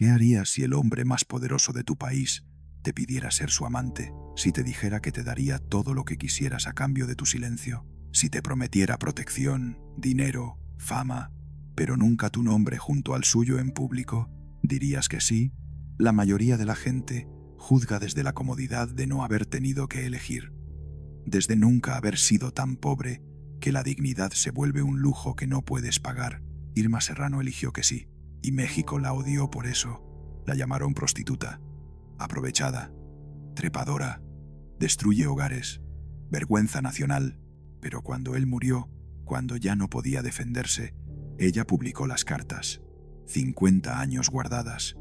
¿Qué harías si el hombre más poderoso de tu país te pidiera ser su amante? Si te dijera que te daría todo lo que quisieras a cambio de tu silencio. Si te prometiera protección, dinero, fama, pero nunca tu nombre junto al suyo en público, ¿dirías que sí? La mayoría de la gente juzga desde la comodidad de no haber tenido que elegir, desde nunca haber sido tan pobre que la dignidad se vuelve un lujo que no puedes pagar. Irma Serrano eligió que sí, y México la odió por eso. La llamaron prostituta, aprovechada, trepadora, destruye hogares, vergüenza nacional. Pero cuando él murió, cuando ya no podía defenderse, ella publicó las cartas, 50 años guardadas,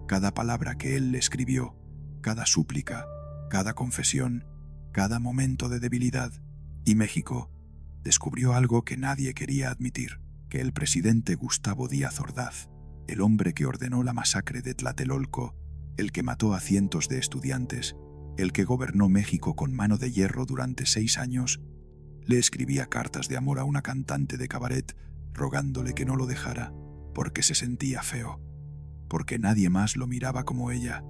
cada palabra que él le escribió, cada súplica, cada confesión, cada momento de debilidad. Y México descubrió algo que nadie quería admitir, que el presidente Gustavo Díaz Ordaz, el hombre que ordenó la masacre de Tlatelolco, el que mató a cientos de estudiantes, el que gobernó México con mano de hierro durante 6 años, le escribía cartas de amor a una cantante de cabaret rogándole que no lo dejara, porque se sentía feo, porque nadie más lo miraba como ella,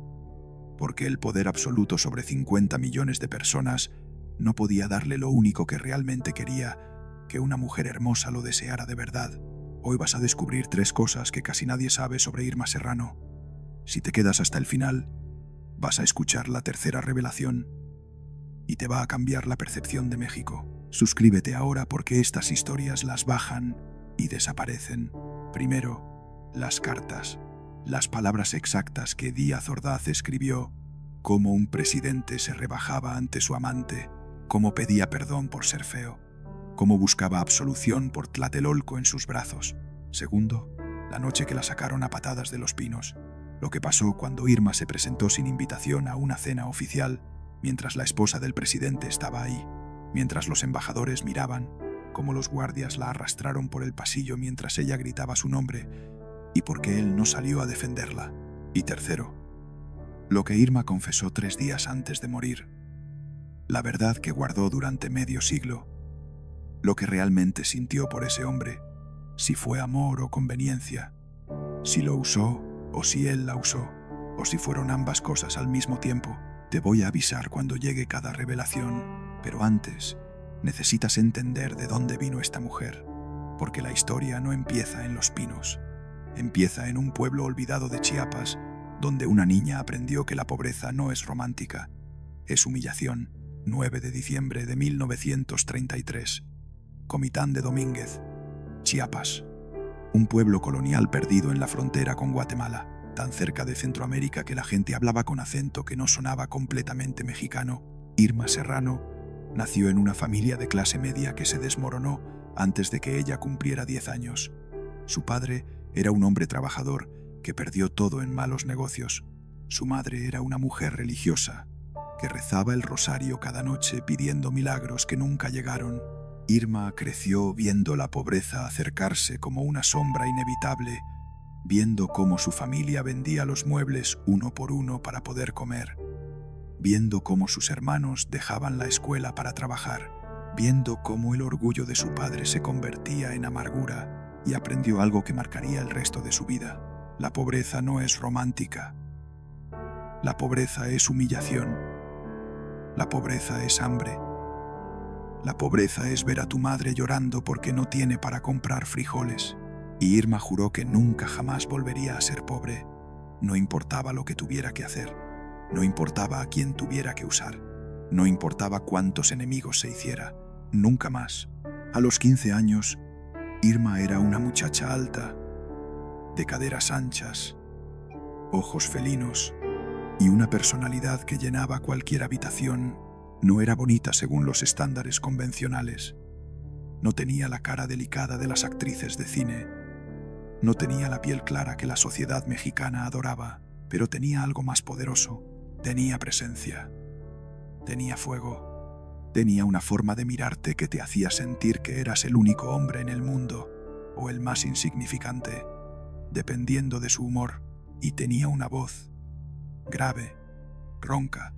porque el poder absoluto sobre 50 millones de personas no podía darle lo único que realmente quería, que una mujer hermosa lo deseara de verdad. Hoy vas a descubrir 3 cosas que casi nadie sabe sobre Irma Serrano. Si te quedas hasta el final, vas a escuchar la tercera revelación y te va a cambiar la percepción de México. Suscríbete ahora porque estas historias las bajan y desaparecen. Primero, las cartas. Las palabras exactas que Díaz Ordaz escribió, cómo un presidente se rebajaba ante su amante, cómo pedía perdón por ser feo, cómo buscaba absolución por Tlatelolco en sus brazos. Segundo, la noche que la sacaron a patadas de los pinos, lo que pasó cuando Irma se presentó sin invitación a una cena oficial, mientras la esposa del presidente estaba ahí, mientras los embajadores miraban, cómo los guardias la arrastraron por el pasillo mientras ella gritaba su nombre, y por qué él no salió a defenderla. Y tercero, lo que Irma confesó 3 días antes de morir, la verdad que guardó durante medio siglo, lo que realmente sintió por ese hombre, si fue amor o conveniencia, si lo usó o si él la usó, o si fueron ambas cosas al mismo tiempo. Te voy a avisar cuando llegue cada revelación, pero antes necesitas entender de dónde vino esta mujer, porque la historia no empieza en Los Pinos. Empieza en un pueblo olvidado de Chiapas, donde una niña aprendió que la pobreza no es romántica, es humillación. 9 de diciembre de 1933. Comitán de Domínguez, Chiapas. Un pueblo colonial perdido en la frontera con Guatemala, tan cerca de Centroamérica que la gente hablaba con acento que no sonaba completamente mexicano. Irma Serrano nació en una familia de clase media que se desmoronó antes de que ella cumpliera 10 años. Su padre era un hombre trabajador que perdió todo en malos negocios. Su madre era una mujer religiosa que rezaba el rosario cada noche pidiendo milagros que nunca llegaron. Irma creció viendo la pobreza acercarse como una sombra inevitable, viendo cómo su familia vendía los muebles uno por uno para poder comer, viendo cómo sus hermanos dejaban la escuela para trabajar, viendo cómo el orgullo de su padre se convertía en amargura, y aprendió algo que marcaría el resto de su vida. La pobreza no es romántica. La pobreza es humillación. La pobreza es hambre. La pobreza es ver a tu madre llorando porque no tiene para comprar frijoles. Y Irma juró que nunca jamás volvería a ser pobre. No importaba lo que tuviera que hacer. No importaba a quién tuviera que usar. No importaba cuántos enemigos se hiciera. Nunca más. A los 15 años, Irma era una muchacha alta, de caderas anchas, ojos felinos y una personalidad que llenaba cualquier habitación. No era bonita según los estándares convencionales. No tenía la cara delicada de las actrices de cine. No tenía la piel clara que la sociedad mexicana adoraba, pero tenía algo más poderoso. Tenía presencia. Tenía fuego. Tenía una forma de mirarte que te hacía sentir que eras el único hombre en el mundo, o el más insignificante, dependiendo de su humor. Y tenía una voz grave, ronca,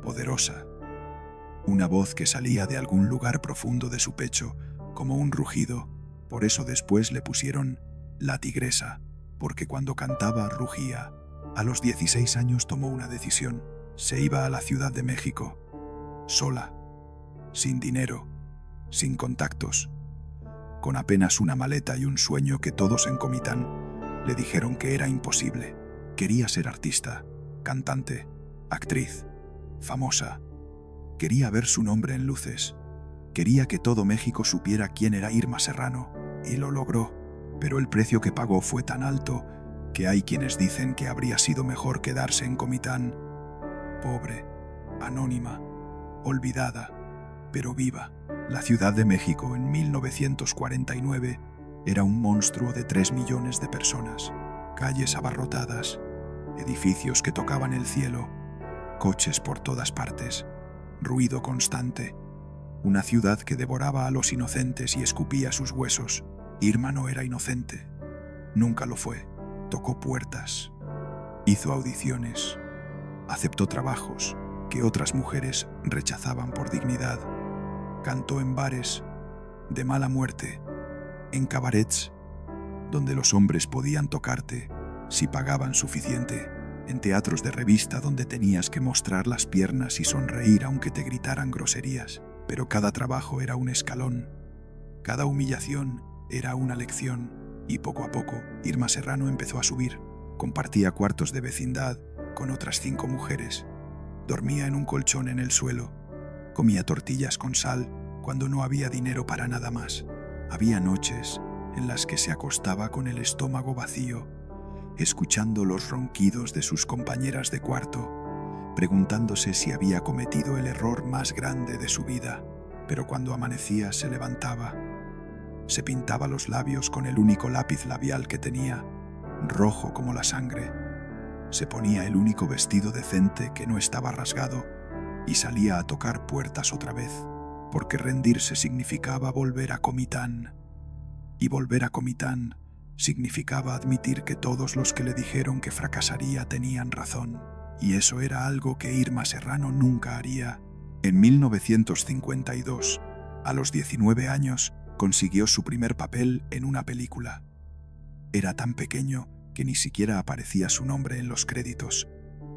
poderosa. Una voz que salía de algún lugar profundo de su pecho, como un rugido. Por eso después le pusieron la tigresa, porque cuando cantaba rugía. A los 16 años tomó una decisión. Se iba a la Ciudad de México, sola, sin dinero, sin contactos, con apenas una maleta y un sueño que todos en Comitán le dijeron que era imposible. Quería ser artista, cantante, actriz, famosa. Quería ver su nombre en luces. Quería que todo México supiera quién era Irma Serrano, y lo logró. Pero el precio que pagó fue tan alto que hay quienes dicen que habría sido mejor quedarse en Comitán, pobre, anónima, olvidada, pero viva. La Ciudad de México en 1949 era un monstruo de 3 millones de personas, calles abarrotadas, edificios que tocaban el cielo, coches por todas partes, ruido constante, una ciudad que devoraba a los inocentes y escupía sus huesos. Irma no era inocente, nunca lo fue. Tocó puertas, hizo audiciones, aceptó trabajos que otras mujeres rechazaban por dignidad, cantó en bares de mala muerte, en cabarets donde los hombres podían tocarte si pagaban suficiente, en teatros de revista donde tenías que mostrar las piernas y sonreír aunque te gritaran groserías. Pero cada trabajo era un escalón, cada humillación era una lección, y poco a poco Irma Serrano empezó a subir. Compartía cuartos de vecindad con otras 5 mujeres, dormía en un colchón en el suelo, comía tortillas con sal cuando no había dinero para nada más. Había noches en las que se acostaba con el estómago vacío, escuchando los ronquidos de sus compañeras de cuarto, preguntándose si había cometido el error más grande de su vida. Pero cuando amanecía se levantaba, se pintaba los labios con el único lápiz labial que tenía, rojo como la sangre, se ponía el único vestido decente que no estaba rasgado y salía a tocar puertas otra vez, porque rendirse significaba volver a Comitán. Y volver a Comitán significaba admitir que todos los que le dijeron que fracasaría tenían razón. Y eso era algo que Irma Serrano nunca haría. En 1952, a los 19 años, consiguió su primer papel en una película. Era tan pequeño que ni siquiera aparecía su nombre en los créditos.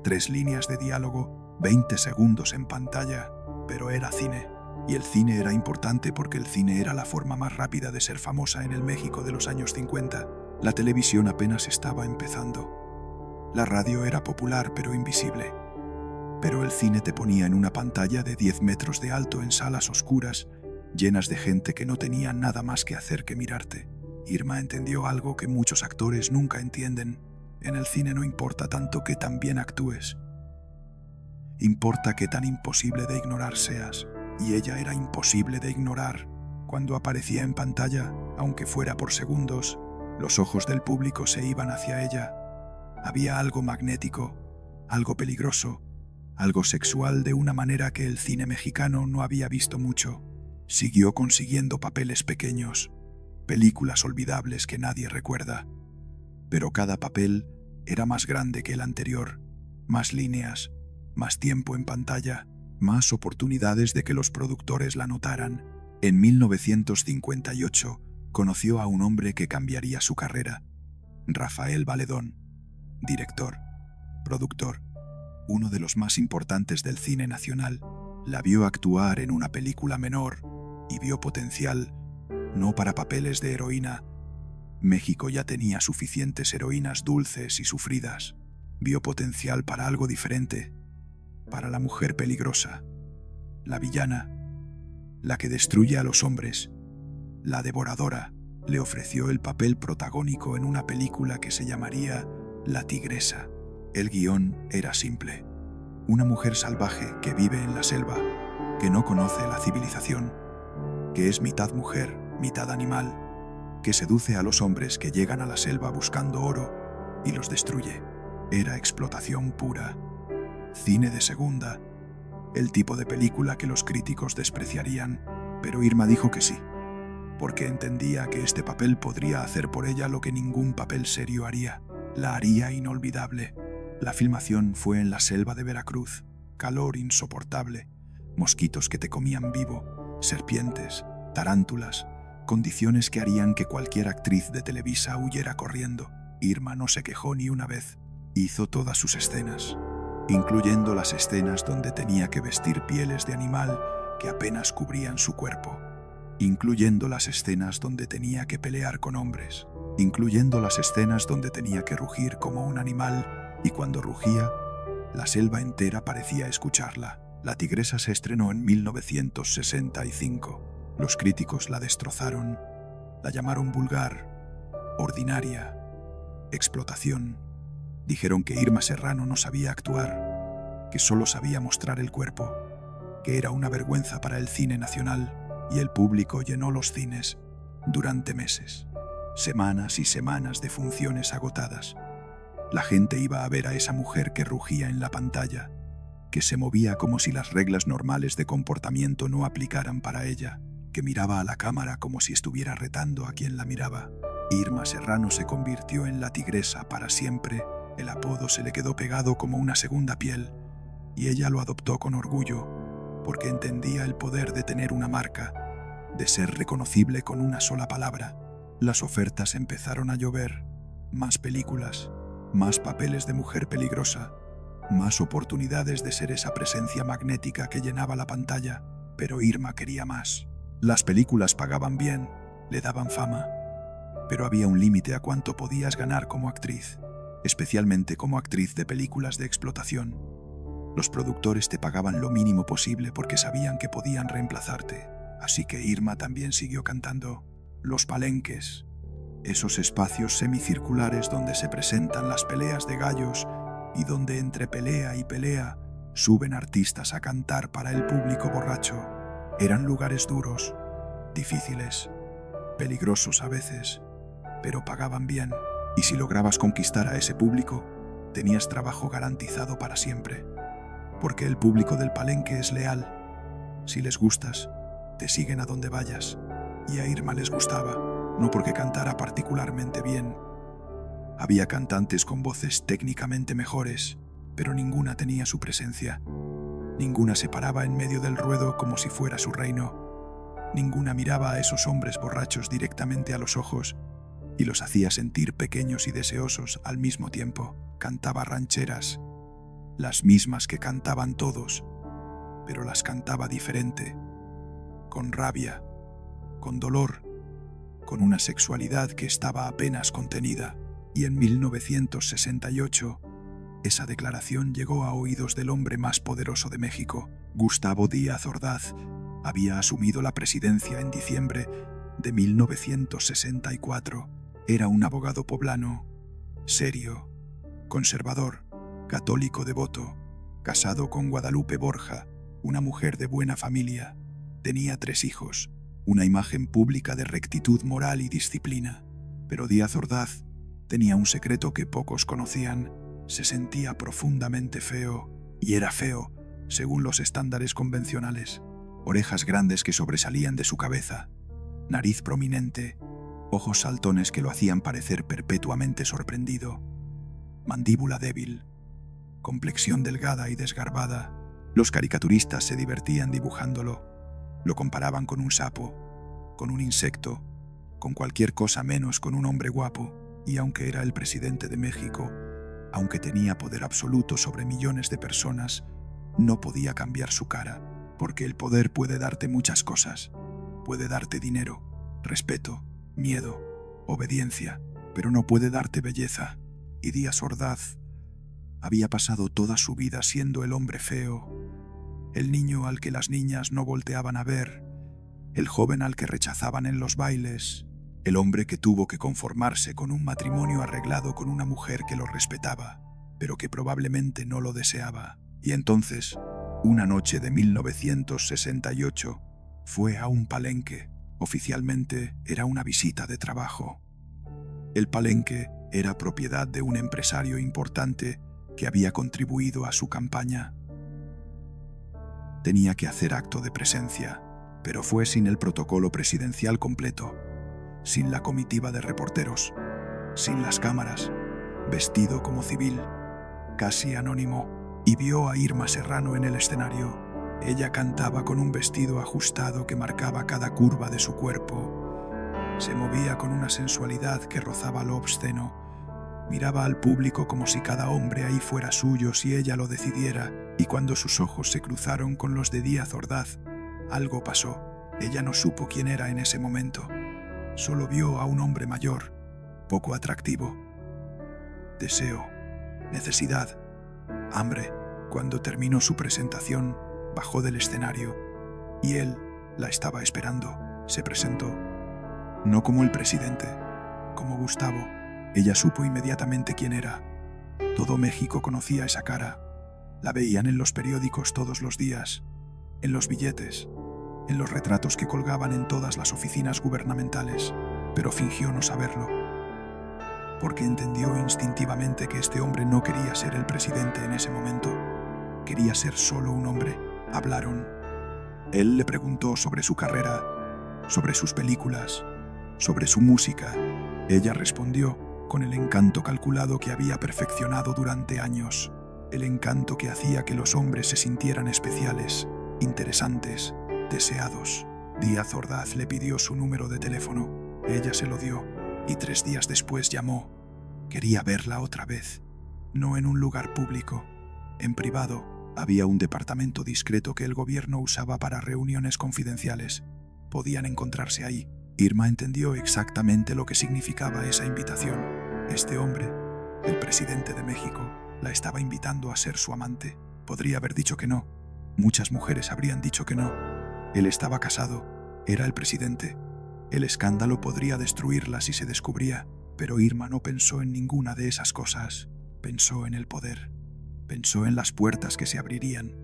3 líneas de diálogo, 20 segundos en pantalla, pero era cine. Y el cine era importante porque el cine era la forma más rápida de ser famosa en el México de los años 50. La televisión apenas estaba empezando. La radio era popular pero invisible. Pero el cine te ponía en una pantalla de 10 metros de alto en salas oscuras, llenas de gente que no tenían nada más que hacer que mirarte. Irma entendió algo que muchos actores nunca entienden. En el cine no importa tanto que tan bien actúes. Importa qué tan imposible de ignorar seas. Y ella era imposible de ignorar. Cuando aparecía en pantalla, aunque fuera por segundos, los ojos del público se iban hacia ella. Había algo magnético, algo peligroso, algo sexual de una manera que el cine mexicano no había visto mucho. Siguió consiguiendo papeles pequeños, películas olvidables que nadie recuerda. Pero cada papel era más grande que el anterior, más líneas, más tiempo en pantalla, más oportunidades de que los productores la notaran. En 1958 conoció a un hombre que cambiaría su carrera, Rafael Valedón, director, productor, uno de los más importantes del cine nacional. La vio actuar en una película menor y vio potencial, no para papeles de heroína. México ya tenía suficientes heroínas dulces y sufridas. Vio potencial para algo diferente, para la mujer peligrosa, la villana, la que destruye a los hombres, la devoradora. Le ofreció el papel protagónico en una película que se llamaría La Tigresa. El guión era simple. Una mujer salvaje que vive en la selva, que no conoce la civilización, que es mitad mujer, mitad animal, que seduce a los hombres que llegan a la selva buscando oro y los destruye. Era explotación pura. Cine de segunda, el tipo de película que los críticos despreciarían, pero Irma dijo que sí, porque entendía que este papel podría hacer por ella lo que ningún papel serio haría. La haría inolvidable. La filmación fue en la selva de Veracruz, calor insoportable, mosquitos que te comían vivo, serpientes, tarántulas, condiciones que harían que cualquier actriz de Televisa huyera corriendo. Irma no se quejó ni una vez. Hizo todas sus escenas, incluyendo las escenas donde tenía que vestir pieles de animal que apenas cubrían su cuerpo, incluyendo las escenas donde tenía que pelear con hombres, incluyendo las escenas donde tenía que rugir como un animal, y cuando rugía, la selva entera parecía escucharla. La Tigresa se estrenó en 1965. Los críticos la destrozaron, la llamaron vulgar, ordinaria, explotación. Dijeron que Irma Serrano no sabía actuar, que solo sabía mostrar el cuerpo, que era una vergüenza para el cine nacional, y el público llenó los cines durante meses. Semanas y semanas de funciones agotadas. La gente iba a ver a esa mujer que rugía en la pantalla, que se movía como si las reglas normales de comportamiento no aplicaran para ella, que miraba a la cámara como si estuviera retando a quien la miraba. Irma Serrano se convirtió en la Tigresa para siempre. El apodo se le quedó pegado como una segunda piel, y ella lo adoptó con orgullo, porque entendía el poder de tener una marca, de ser reconocible con una sola palabra. Las ofertas empezaron a llover, más películas, más papeles de mujer peligrosa, más oportunidades de ser esa presencia magnética que llenaba la pantalla, pero Irma quería más. Las películas pagaban bien, le daban fama, pero había un límite a cuánto podías ganar como actriz, especialmente como actriz de películas de explotación. Los productores te pagaban lo mínimo posible porque sabían que podían reemplazarte, así que Irma también siguió cantando. Los palenques, esos espacios semicirculares donde se presentan las peleas de gallos y donde entre pelea y pelea suben artistas a cantar para el público borracho, eran lugares duros, difíciles, peligrosos a veces, pero pagaban bien, y si lograbas conquistar a ese público, tenías trabajo garantizado para siempre, porque el público del palenque es leal. Si les gustas, te siguen a donde vayas, y a Irma les gustaba, no porque cantara particularmente bien. Había cantantes con voces técnicamente mejores, pero ninguna tenía su presencia. Ninguna se paraba en medio del ruedo como si fuera su reino. Ninguna miraba a esos hombres borrachos directamente a los ojos y los hacía sentir pequeños y deseosos al mismo tiempo. Cantaba rancheras, las mismas que cantaban todos, pero las cantaba diferente, con rabia, con dolor, con una sexualidad que estaba apenas contenida. Y en 1968, esa declaración llegó a oídos del hombre más poderoso de México. Gustavo Díaz Ordaz había asumido la presidencia en diciembre de 1964. Era un abogado poblano, serio, conservador, católico devoto, casado con Guadalupe Borja, una mujer de buena familia. Tenía 3 hijos, una imagen pública de rectitud moral y disciplina. Pero Díaz Ordaz tenía un secreto que pocos conocían. Se sentía profundamente feo, y era feo según los estándares convencionales. Orejas grandes que sobresalían de su cabeza, nariz prominente, ojos saltones que lo hacían parecer perpetuamente sorprendido, mandíbula débil, complexión delgada y desgarbada. Los caricaturistas se divertían dibujándolo. Lo comparaban con un sapo, con un insecto, con cualquier cosa menos con un hombre guapo. Y aunque era el presidente de México, aunque tenía poder absoluto sobre millones de personas, no podía cambiar su cara, porque el poder puede darte muchas cosas. Puede darte dinero, respeto, miedo, obediencia, pero no puede darte belleza. Y Díaz Ordaz había pasado toda su vida siendo el hombre feo, el niño al que las niñas no volteaban a ver, el joven al que rechazaban en los bailes, el hombre que tuvo que conformarse con un matrimonio arreglado con una mujer que lo respetaba, pero que probablemente no lo deseaba. Y entonces, una noche de 1968, fue a un palenque. Oficialmente era una visita de trabajo. El palenque era propiedad de un empresario importante que había contribuido a su campaña. Tenía que hacer acto de presencia, pero fue sin el protocolo presidencial completo, sin la comitiva de reporteros, sin las cámaras, vestido como civil, casi anónimo, y vio a Irma Serrano en el escenario. Ella cantaba con un vestido ajustado que marcaba cada curva de su cuerpo. Se movía con una sensualidad que rozaba lo obsceno, Miraba al público como si cada hombre ahí fuera suyo si ella lo decidiera, y cuando sus ojos se cruzaron con los de Díaz Ordaz, algo pasó. Ella no supo quién era en ese momento. Solo vio a un hombre mayor, poco atractivo. Deseo, necesidad, hambre. Cuando terminó su presentación, bajó del escenario y él la estaba esperando. Se presentó, no como el presidente, como Gustavo. Ella supo inmediatamente quién era. Todo México conocía esa cara. La veían en los periódicos todos los días, en los billetes, en los retratos que colgaban en todas las oficinas gubernamentales, pero fingió no saberlo, porque entendió instintivamente que este hombre no quería ser el presidente en ese momento. Quería ser solo un hombre. Hablaron. Él le preguntó sobre su carrera, sobre sus películas, sobre su música. Ella respondió con el encanto calculado que había perfeccionado durante años, el encanto que hacía que los hombres se sintieran especiales, interesantes, deseados. Díaz Ordaz le pidió su número de teléfono. Ella se lo dio y 3 días después llamó. Quería verla otra vez, no en un lugar público, en privado. Había un departamento discreto que el gobierno usaba para reuniones confidenciales. Podían encontrarse ahí. Irma entendió exactamente lo que significaba esa invitación. Este hombre, el presidente de México, la estaba invitando a ser su amante. Podría haber dicho que no. Muchas mujeres habrían dicho que no. Él estaba casado. Era el presidente. El escándalo podría destruirla si se descubría, pero Irma no pensó en ninguna de esas cosas. Pensó en el poder. Pensó en las puertas que se abrirían.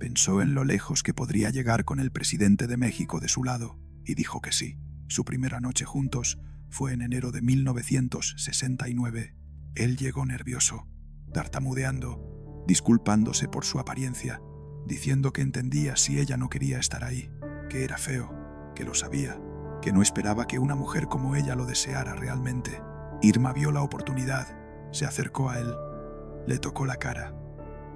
Pensó en lo lejos que podría llegar con el presidente de México de su lado, y dijo que sí. Su primera noche juntos fue en enero de 1969. Él llegó nervioso, tartamudeando, disculpándose por su apariencia, diciendo que entendía si ella no quería estar ahí, que era feo, que lo sabía, que no esperaba que una mujer como ella lo deseara realmente. Irma vio la oportunidad, se acercó a él, le tocó la cara.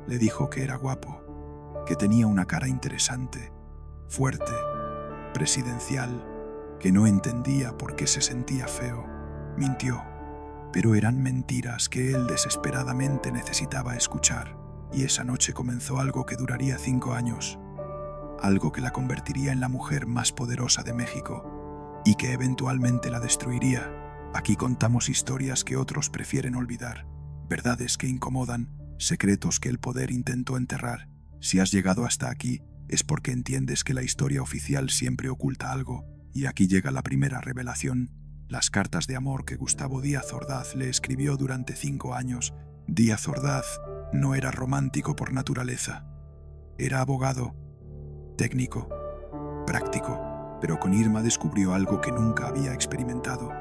Le dijo que era guapo, que tenía una cara interesante, fuerte, presidencial, que no entendía por qué se sentía feo. Mintió, pero eran mentiras que él desesperadamente necesitaba escuchar. Y esa noche comenzó algo que duraría 5 años, algo que la convertiría en la mujer más poderosa de México y que eventualmente la destruiría. Aquí contamos historias que otros prefieren olvidar, verdades que incomodan, secretos que el poder intentó enterrar. Si has llegado hasta aquí, es porque entiendes que la historia oficial siempre oculta algo, y aquí llega la primera revelación: las cartas de amor que Gustavo Díaz Ordaz le escribió durante 5 años. Díaz Ordaz no era romántico por naturaleza. Era abogado, técnico, práctico, pero con Irma descubrió algo que nunca había experimentado: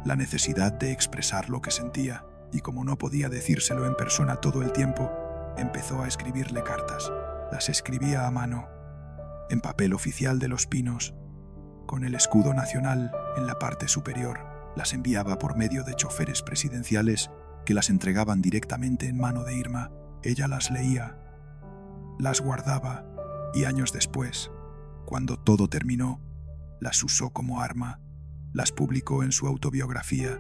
la necesidad de expresar lo que sentía. Y como no podía decírselo en persona todo el tiempo, empezó a escribirle cartas. Las escribía a mano, en papel oficial de Los Pinos, con el escudo nacional en la parte superior. Las enviaba por medio de choferes presidenciales que las entregaban directamente en mano de Irma. Ella las leía, las guardaba y años después, cuando todo terminó, las usó como arma. Las publicó en su autobiografía,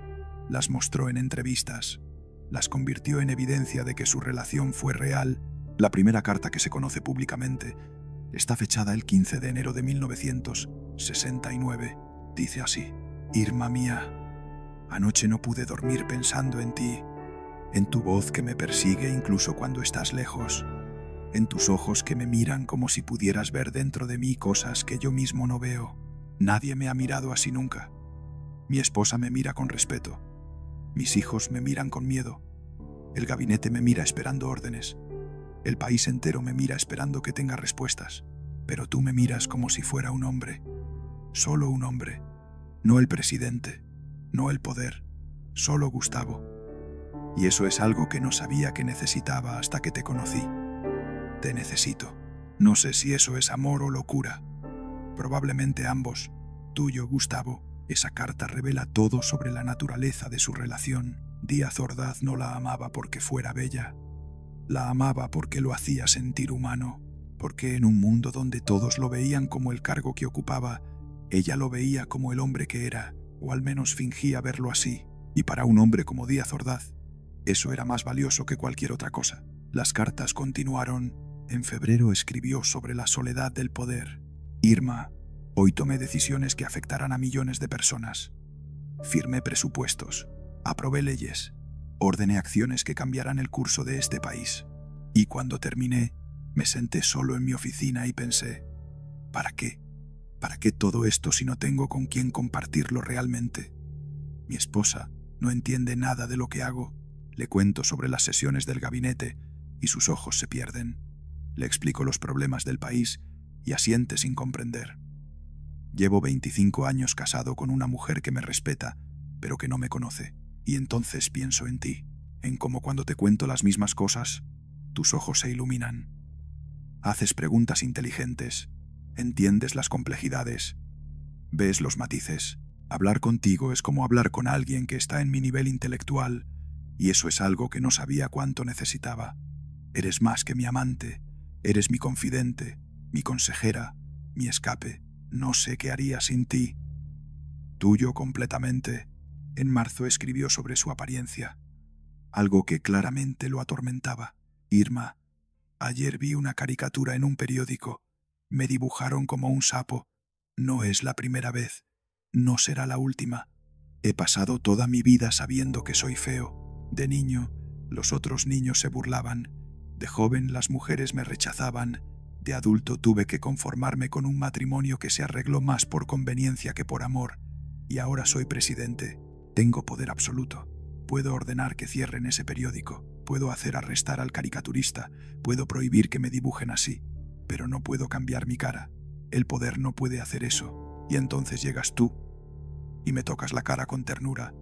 las mostró en entrevistas, las convirtió en evidencia de que su relación fue real. La primera carta que se conoce públicamente está fechada el 15 de enero de 1969. Dice así: Irma mía, anoche no pude dormir pensando en ti, en tu voz que me persigue incluso cuando estás lejos, en tus ojos que me miran como si pudieras ver dentro de mí cosas que yo mismo no veo. Nadie me ha mirado así nunca. Mi esposa me mira con respeto. Mis hijos me miran con miedo. El gabinete me mira esperando órdenes. El país entero me mira esperando que tenga respuestas. Pero tú me miras como si fuera un hombre. Solo un hombre. No el presidente. No el poder. Solo Gustavo. Y eso es algo que no sabía que necesitaba hasta que te conocí. Te necesito. No sé si eso es amor o locura. Probablemente ambos. Tuyo, Gustavo. Esa carta revela todo sobre la naturaleza de su relación. Díaz Ordaz no la amaba porque fuera bella. La amaba porque lo hacía sentir humano. Porque en un mundo donde todos lo veían como el cargo que ocupaba, ella lo veía como el hombre que era, o al menos fingía verlo así. Y para un hombre como Díaz Ordaz, Eso era más valioso que cualquier otra cosa. Las cartas continuaron. En febrero escribió sobre la soledad del poder. Irma, hoy tomé decisiones que afectarán a millones de personas. Firmé presupuestos, aprobé leyes, ordené acciones que cambiarán el curso de este país. Y cuando terminé, me senté solo en mi oficina y pensé, ¿para qué? ¿Para qué todo esto si no tengo con quién compartirlo realmente? Mi esposa no entiende nada de lo que hago. Le cuento sobre las sesiones del gabinete y sus ojos se pierden. Le explico los problemas del país y asiente sin comprender. Llevo 25 años casado con una mujer que me respeta, pero que no me conoce. Y entonces pienso en ti, en cómo cuando te cuento las mismas cosas, tus ojos se iluminan. Haces preguntas inteligentes, entiendes las complejidades, ves los matices. Hablar contigo es como hablar con alguien que está en mi nivel intelectual, y eso es algo que no sabía cuánto necesitaba. Eres más que mi amante, eres mi confidente, mi consejera, mi escape. No sé qué haría sin ti. Tuyo completamente. En marzo escribió sobre su apariencia, algo que claramente lo atormentaba. Irma, ayer vi una caricatura en un periódico. Me dibujaron como un sapo. No es la primera vez. No será la última. He pasado toda mi vida sabiendo que soy feo. De niño, los otros niños se burlaban. De joven, las mujeres me rechazaban. De adulto tuve que conformarme con un matrimonio que se arregló más por conveniencia que por amor. Y ahora soy presidente. Tengo poder absoluto. Puedo ordenar que cierren ese periódico. Puedo hacer arrestar al caricaturista. Puedo prohibir que me dibujen así. Pero no puedo cambiar mi cara. El poder no puede hacer eso. Y entonces llegas tú y me tocas la cara con ternura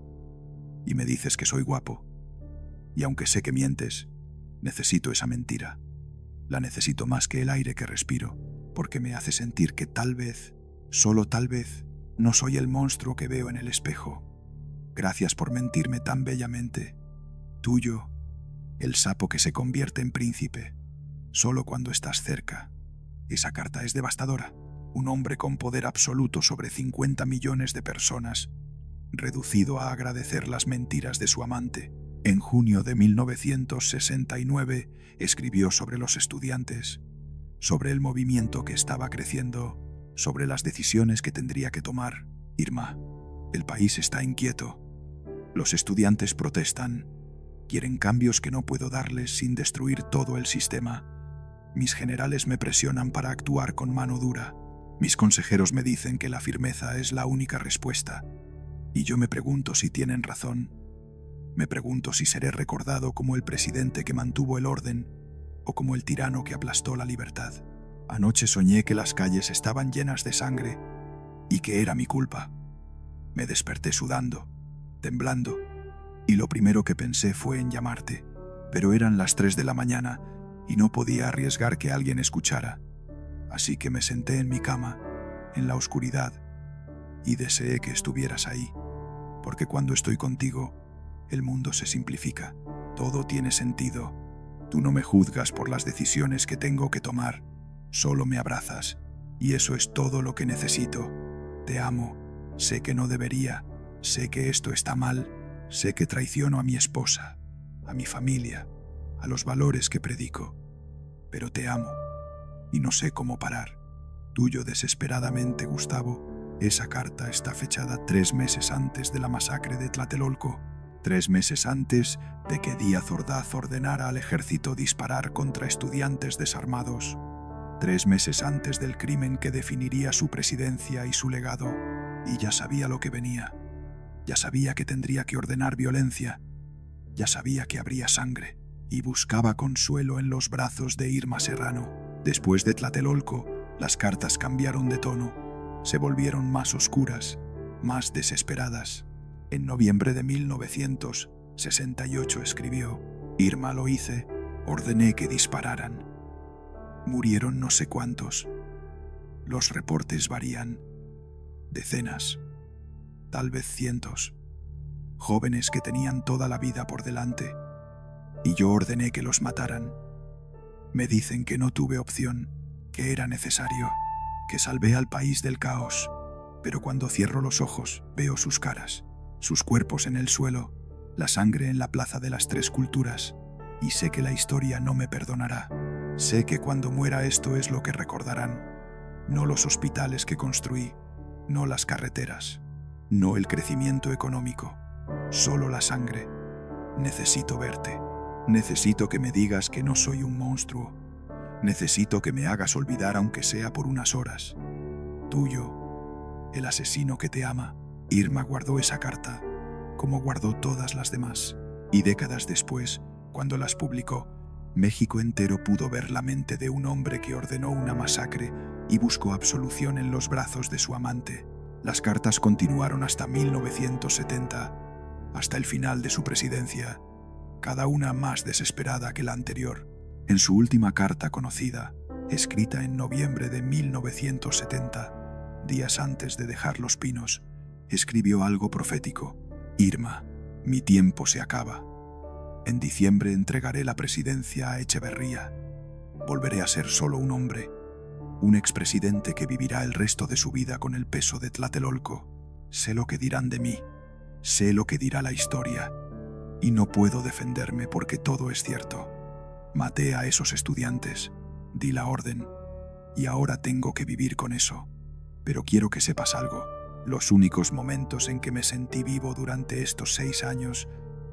y me dices que soy guapo. Y aunque sé que mientes, necesito esa mentira. La necesito más que el aire que respiro, porque me hace sentir que tal vez, solo tal vez, no soy el monstruo que veo en el espejo. Gracias por mentirme tan bellamente. Tuyo, el sapo que se convierte en príncipe, solo cuando estás cerca. Esa carta es devastadora. Un hombre con poder absoluto sobre 50 millones de personas, reducido a agradecer las mentiras de su amante. En junio de 1969 escribió sobre los estudiantes, sobre el movimiento que estaba creciendo, sobre las decisiones que tendría que tomar. Irma, el país está inquieto. Los estudiantes protestan. Quieren cambios que no puedo darles sin destruir todo el sistema. Mis generales me presionan para actuar con mano dura. Mis consejeros me dicen que la firmeza es la única respuesta. Y yo me pregunto si tienen razón. Me pregunto si seré recordado como el presidente que mantuvo el orden o como el tirano que aplastó la libertad. Anoche soñé que las calles estaban llenas de sangre y que era mi culpa. Me desperté sudando, temblando, y lo primero que pensé fue en llamarte. Pero eran las 3 de la mañana y no podía arriesgar que alguien escuchara. Así que me senté en mi cama, en la oscuridad, y deseé que estuvieras ahí, porque cuando estoy contigo, el mundo se simplifica, todo tiene sentido. Tú no me juzgas por las decisiones que tengo que tomar, solo me abrazas, y eso es todo lo que necesito. Te amo, sé que no debería, sé que esto está mal, sé que traiciono a mi esposa, a mi familia, a los valores que predico, pero te amo. Y no sé cómo parar. Tuyo desesperadamente, Gustavo. Esa carta está fechada 3 meses antes de la masacre de Tlatelolco, 3 meses antes de que Díaz Ordaz ordenara al ejército disparar contra estudiantes desarmados, 3 meses antes del crimen que definiría su presidencia y su legado. Y ya sabía lo que venía. Ya sabía que tendría que ordenar violencia. Ya sabía que habría sangre. Y buscaba consuelo en los brazos de Irma Serrano. Después de Tlatelolco, las cartas cambiaron de tono. Se volvieron más oscuras, más desesperadas. En noviembre de 1968 escribió: Irma, lo hice, ordené que dispararan. Murieron no sé cuántos. Los reportes varían. Decenas, tal vez cientos. Jóvenes que tenían toda la vida por delante. Y yo ordené que los mataran. Me dicen que no tuve opción, que era necesario, que salvé al país del caos. Pero cuando cierro los ojos, veo sus caras, sus cuerpos en el suelo, la sangre en la Plaza de las Tres Culturas, y sé que la historia no me perdonará. Sé que cuando muera esto es lo que recordarán, no los hospitales que construí, no las carreteras, no el crecimiento económico, solo la sangre. Necesito verte. Necesito que me digas que no soy un monstruo. Necesito que me hagas olvidar aunque sea por unas horas. Tuyo, el asesino que te ama. Irma guardó esa carta, como guardó todas las demás. Y décadas después, cuando las publicó, México entero pudo ver la mente de un hombre que ordenó una masacre y buscó absolución en los brazos de su amante. Las cartas continuaron hasta 1970, hasta el final de su presidencia, cada una más desesperada que la anterior. En su última carta conocida, escrita en noviembre de 1970, días antes de dejar Los Pinos, escribió algo profético. Irma, mi tiempo se acaba. En diciembre entregaré la presidencia a Echeverría. Volveré a ser solo un hombre, un expresidente que vivirá el resto de su vida con el peso de Tlatelolco. Sé lo que dirán de mí, sé lo que dirá la historia, y no puedo defenderme porque todo es cierto. Maté a esos estudiantes, di la orden, y ahora tengo que vivir con eso. Pero quiero que sepas algo. Los únicos momentos en que me sentí vivo durante estos 6 años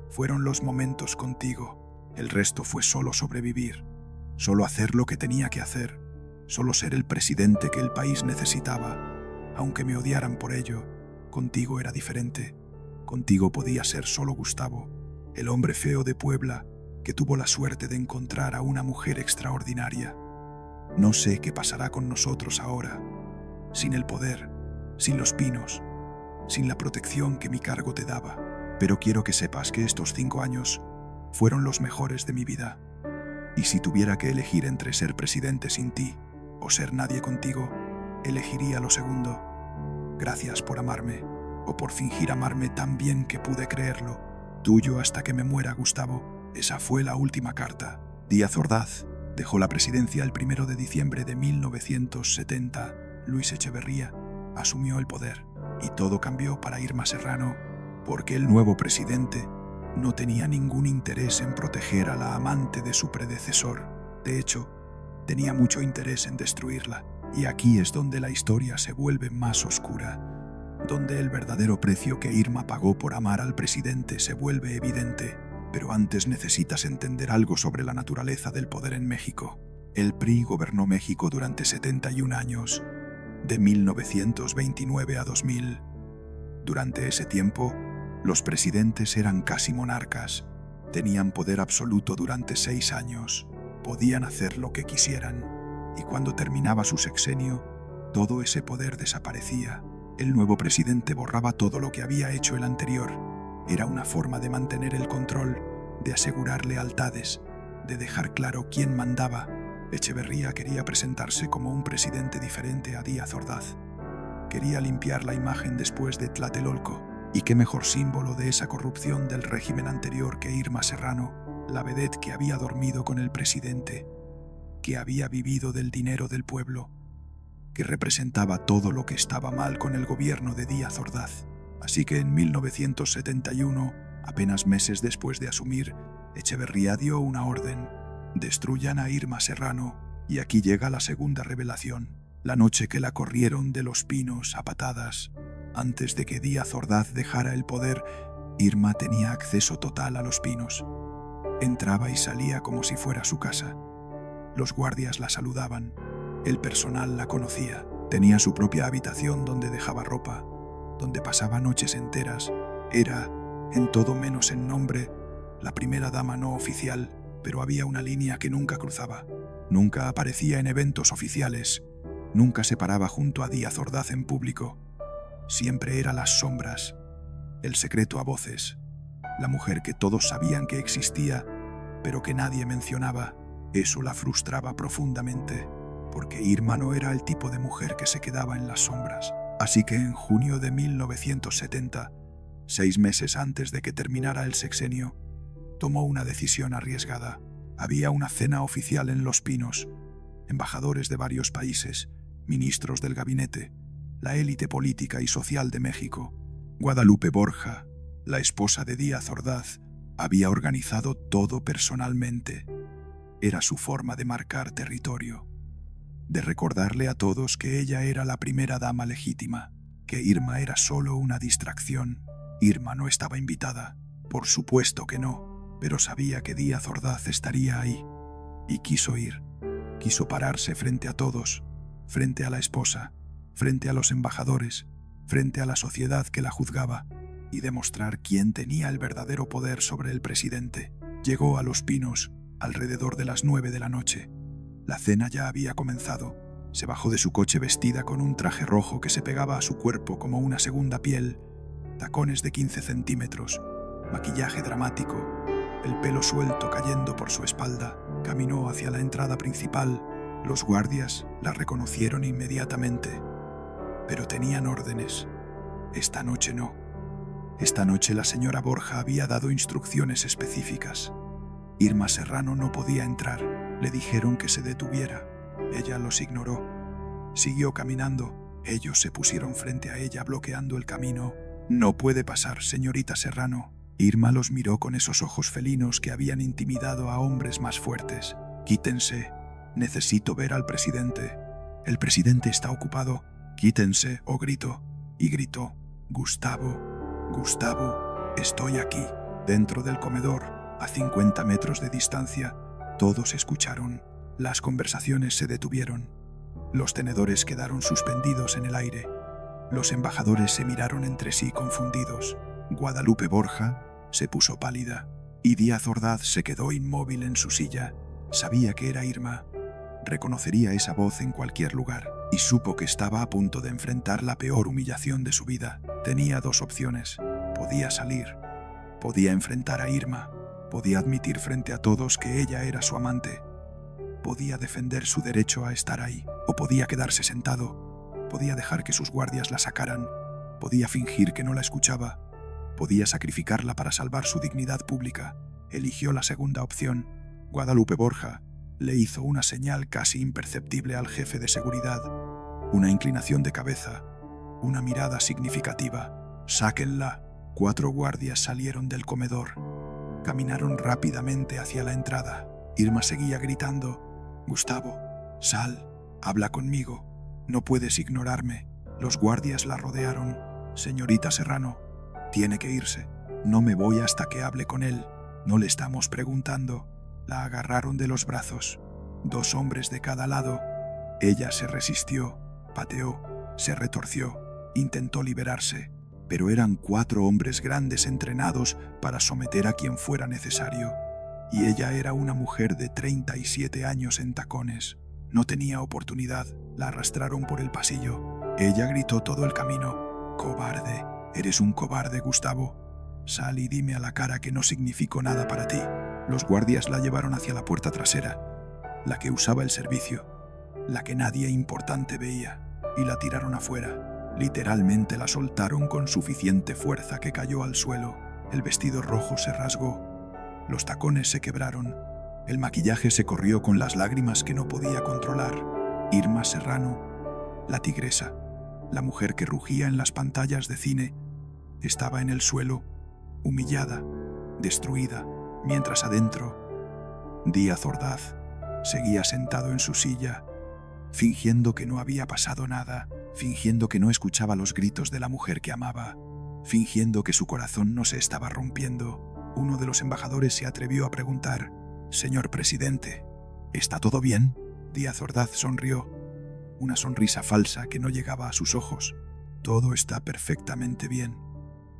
fueron los momentos contigo. El resto fue solo sobrevivir, solo hacer lo que tenía que hacer, solo ser el presidente que el país necesitaba. Aunque me odiaran por ello, contigo era diferente. Contigo podía ser solo Gustavo, el hombre feo de Puebla que tuvo la suerte de encontrar a una mujer extraordinaria. No sé qué pasará con nosotros ahora, sin el poder, sin Los Pinos, sin la protección que mi cargo te daba. Pero quiero que sepas que estos 5 años fueron los mejores de mi vida. Y si tuviera que elegir entre ser presidente sin ti o ser nadie contigo, elegiría lo segundo. Gracias por amarme, o por fingir amarme tan bien que pude creerlo. Tuyo hasta que me muera, Gustavo. Esa fue la última carta. Díaz Ordaz dejó la presidencia el 1 de diciembre de 1970. Luis Echeverría asumió el poder y todo cambió para Irma Serrano, porque el nuevo presidente no tenía ningún interés en proteger a la amante de su predecesor. De hecho, tenía mucho interés en destruirla. Y aquí es donde la historia se vuelve más oscura, donde el verdadero precio que Irma pagó por amar al presidente se vuelve evidente. Pero antes necesitas entender algo sobre la naturaleza del poder en México. El PRI gobernó México durante 71 años, de 1929 a 2000. Durante ese tiempo, los presidentes eran casi monarcas, tenían poder absoluto durante 6 años, podían hacer lo que quisieran, y cuando terminaba su sexenio, todo ese poder desaparecía. El nuevo presidente borraba todo lo que había hecho el anterior. Era una forma de mantener el control, de asegurar lealtades, de dejar claro quién mandaba. Echeverría quería presentarse como un presidente diferente a Díaz Ordaz. Quería limpiar la imagen después de Tlatelolco. Y qué mejor símbolo de esa corrupción del régimen anterior que Irma Serrano, la vedette que había dormido con el presidente, que había vivido del dinero del pueblo, que representaba todo lo que estaba mal con el gobierno de Díaz Ordaz. Así que en 1971, apenas meses después de asumir, Echeverría dio una orden: destruyan a Irma Serrano. Y aquí llega la segunda revelación. La noche que la corrieron de Los Pinos a patadas, antes de que Díaz Ordaz dejara el poder, Irma tenía acceso total a Los Pinos. Entraba y salía como si fuera su casa. Los guardias la saludaban, el personal la conocía, tenía su propia habitación donde dejaba ropa, donde pasaba noches enteras. Era, en todo menos en nombre, la primera dama no oficial, pero había una línea que nunca cruzaba. Nunca aparecía en eventos oficiales, nunca se paraba junto a Díaz Ordaz en público. Siempre era las sombras, el secreto a voces, la mujer que todos sabían que existía, pero que nadie mencionaba. Eso la frustraba profundamente, porque Irma no era el tipo de mujer que se quedaba en las sombras. Así que en junio de 1970, 6 meses antes de que terminara el sexenio, tomó una decisión arriesgada. Había una cena oficial en Los Pinos, embajadores de varios países, ministros del gabinete, la élite política y social de México. Guadalupe Borja, la esposa de Díaz Ordaz, había organizado todo personalmente. Era su forma de marcar territorio, de recordarle a todos que ella era la primera dama legítima, que Irma era solo una distracción. Irma no estaba invitada, por supuesto que no, pero sabía que Díaz Ordaz estaría ahí. Y quiso ir. Quiso pararse frente a todos, frente a la esposa, frente a los embajadores, frente a la sociedad que la juzgaba, y demostrar quién tenía el verdadero poder sobre el presidente. Llegó a Los Pinos alrededor de las 9 de la noche. La cena ya había comenzado. Se bajó de su coche vestida con un traje rojo que se pegaba a su cuerpo como una segunda piel, tacones de 15 centímetros, maquillaje dramático, el pelo suelto cayendo por su espalda. Caminó hacia la entrada principal. Los guardias la reconocieron inmediatamente, pero tenían órdenes. Esta noche no. Esta noche la señora Borja había dado instrucciones específicas. Irma Serrano no podía entrar. Le dijeron que se detuviera. Ella los ignoró. Siguió caminando. Ellos se pusieron frente a ella bloqueando el camino. «No puede pasar, señorita Serrano». Irma los miró con esos ojos felinos que habían intimidado a hombres más fuertes. «Quítense. Necesito ver al presidente. El presidente está ocupado. Quítense», o gritó. Y gritó: «Gustavo, Gustavo, estoy aquí». Dentro del comedor, a 50 metros de distancia, todos escucharon. Las conversaciones se detuvieron. Los tenedores quedaron suspendidos en el aire. Los embajadores se miraron entre sí confundidos. Guadalupe Borja se puso pálida y Díaz Ordaz se quedó inmóvil en su silla. Sabía que era Irma. Reconocería esa voz en cualquier lugar y supo que estaba a punto de enfrentar la peor humillación de su vida. Tenía dos opciones. Podía salir. Podía enfrentar a Irma. Podía admitir frente a todos que ella era su amante. Podía defender su derecho a estar ahí. O podía quedarse sentado. Podía dejar que sus guardias la sacaran. Podía fingir que no la escuchaba. Podía sacrificarla para salvar su dignidad pública. Eligió la segunda opción. Guadalupe Borja le hizo una señal casi imperceptible al jefe de seguridad. Una inclinación de cabeza. Una mirada significativa. «Sáquenla». 4 guardias salieron del comedor. Caminaron rápidamente hacia la entrada. Irma seguía gritando: «Gustavo, sal, habla conmigo. No puedes ignorarme». Los guardias la rodearon. «Señorita Serrano, tiene que irse. No me voy hasta que hable con él. No le estamos preguntando». La agarraron de los brazos. 2 hombres de cada lado. Ella se resistió, pateó, se retorció, intentó liberarse, pero eran 4 hombres grandes entrenados para someter a quien fuera necesario. Y ella era una mujer de 37 años en tacones. No tenía oportunidad. La arrastraron por el pasillo. Ella gritó todo el camino: «Cobarde, eres un cobarde, Gustavo. Sal y dime a la cara que no significo nada para ti». Los guardias la llevaron hacia la puerta trasera, la que usaba el servicio, la que nadie importante veía, y la tiraron afuera. Literalmente la soltaron con suficiente fuerza que cayó al suelo. El vestido rojo se rasgó, los tacones se quebraron, el maquillaje se corrió con las lágrimas que no podía controlar. Irma Serrano, la tigresa, la mujer que rugía en las pantallas de cine, estaba en el suelo, humillada, destruida, mientras adentro, Díaz Ordaz seguía sentado en su silla, fingiendo que no había pasado nada, fingiendo que no escuchaba los gritos de la mujer que amaba, fingiendo que su corazón no se estaba rompiendo. Uno de los embajadores se atrevió a preguntar: «Señor presidente, ¿está todo bien?». Díaz Ordaz sonrió, una sonrisa falsa que no llegaba a sus ojos. «Todo está perfectamente bien.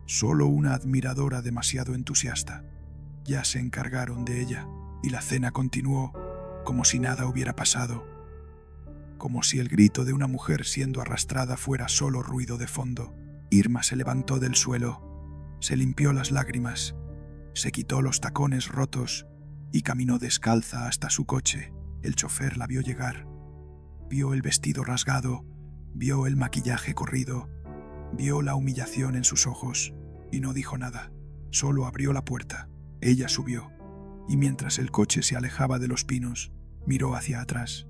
Solo una admiradora demasiado entusiasta. Ya se encargaron de ella». Y la cena continuó, como si nada hubiera pasado, como si el grito de una mujer siendo arrastrada fuera solo ruido de fondo. Irma se levantó del suelo, se limpió las lágrimas, se quitó los tacones rotos y caminó descalza hasta su coche. El chofer la vio llegar. Vio el vestido rasgado, vio el maquillaje corrido, vio la humillación en sus ojos y no dijo nada. Solo abrió la puerta. Ella subió y mientras el coche se alejaba de Los Pinos, miró hacia atrás,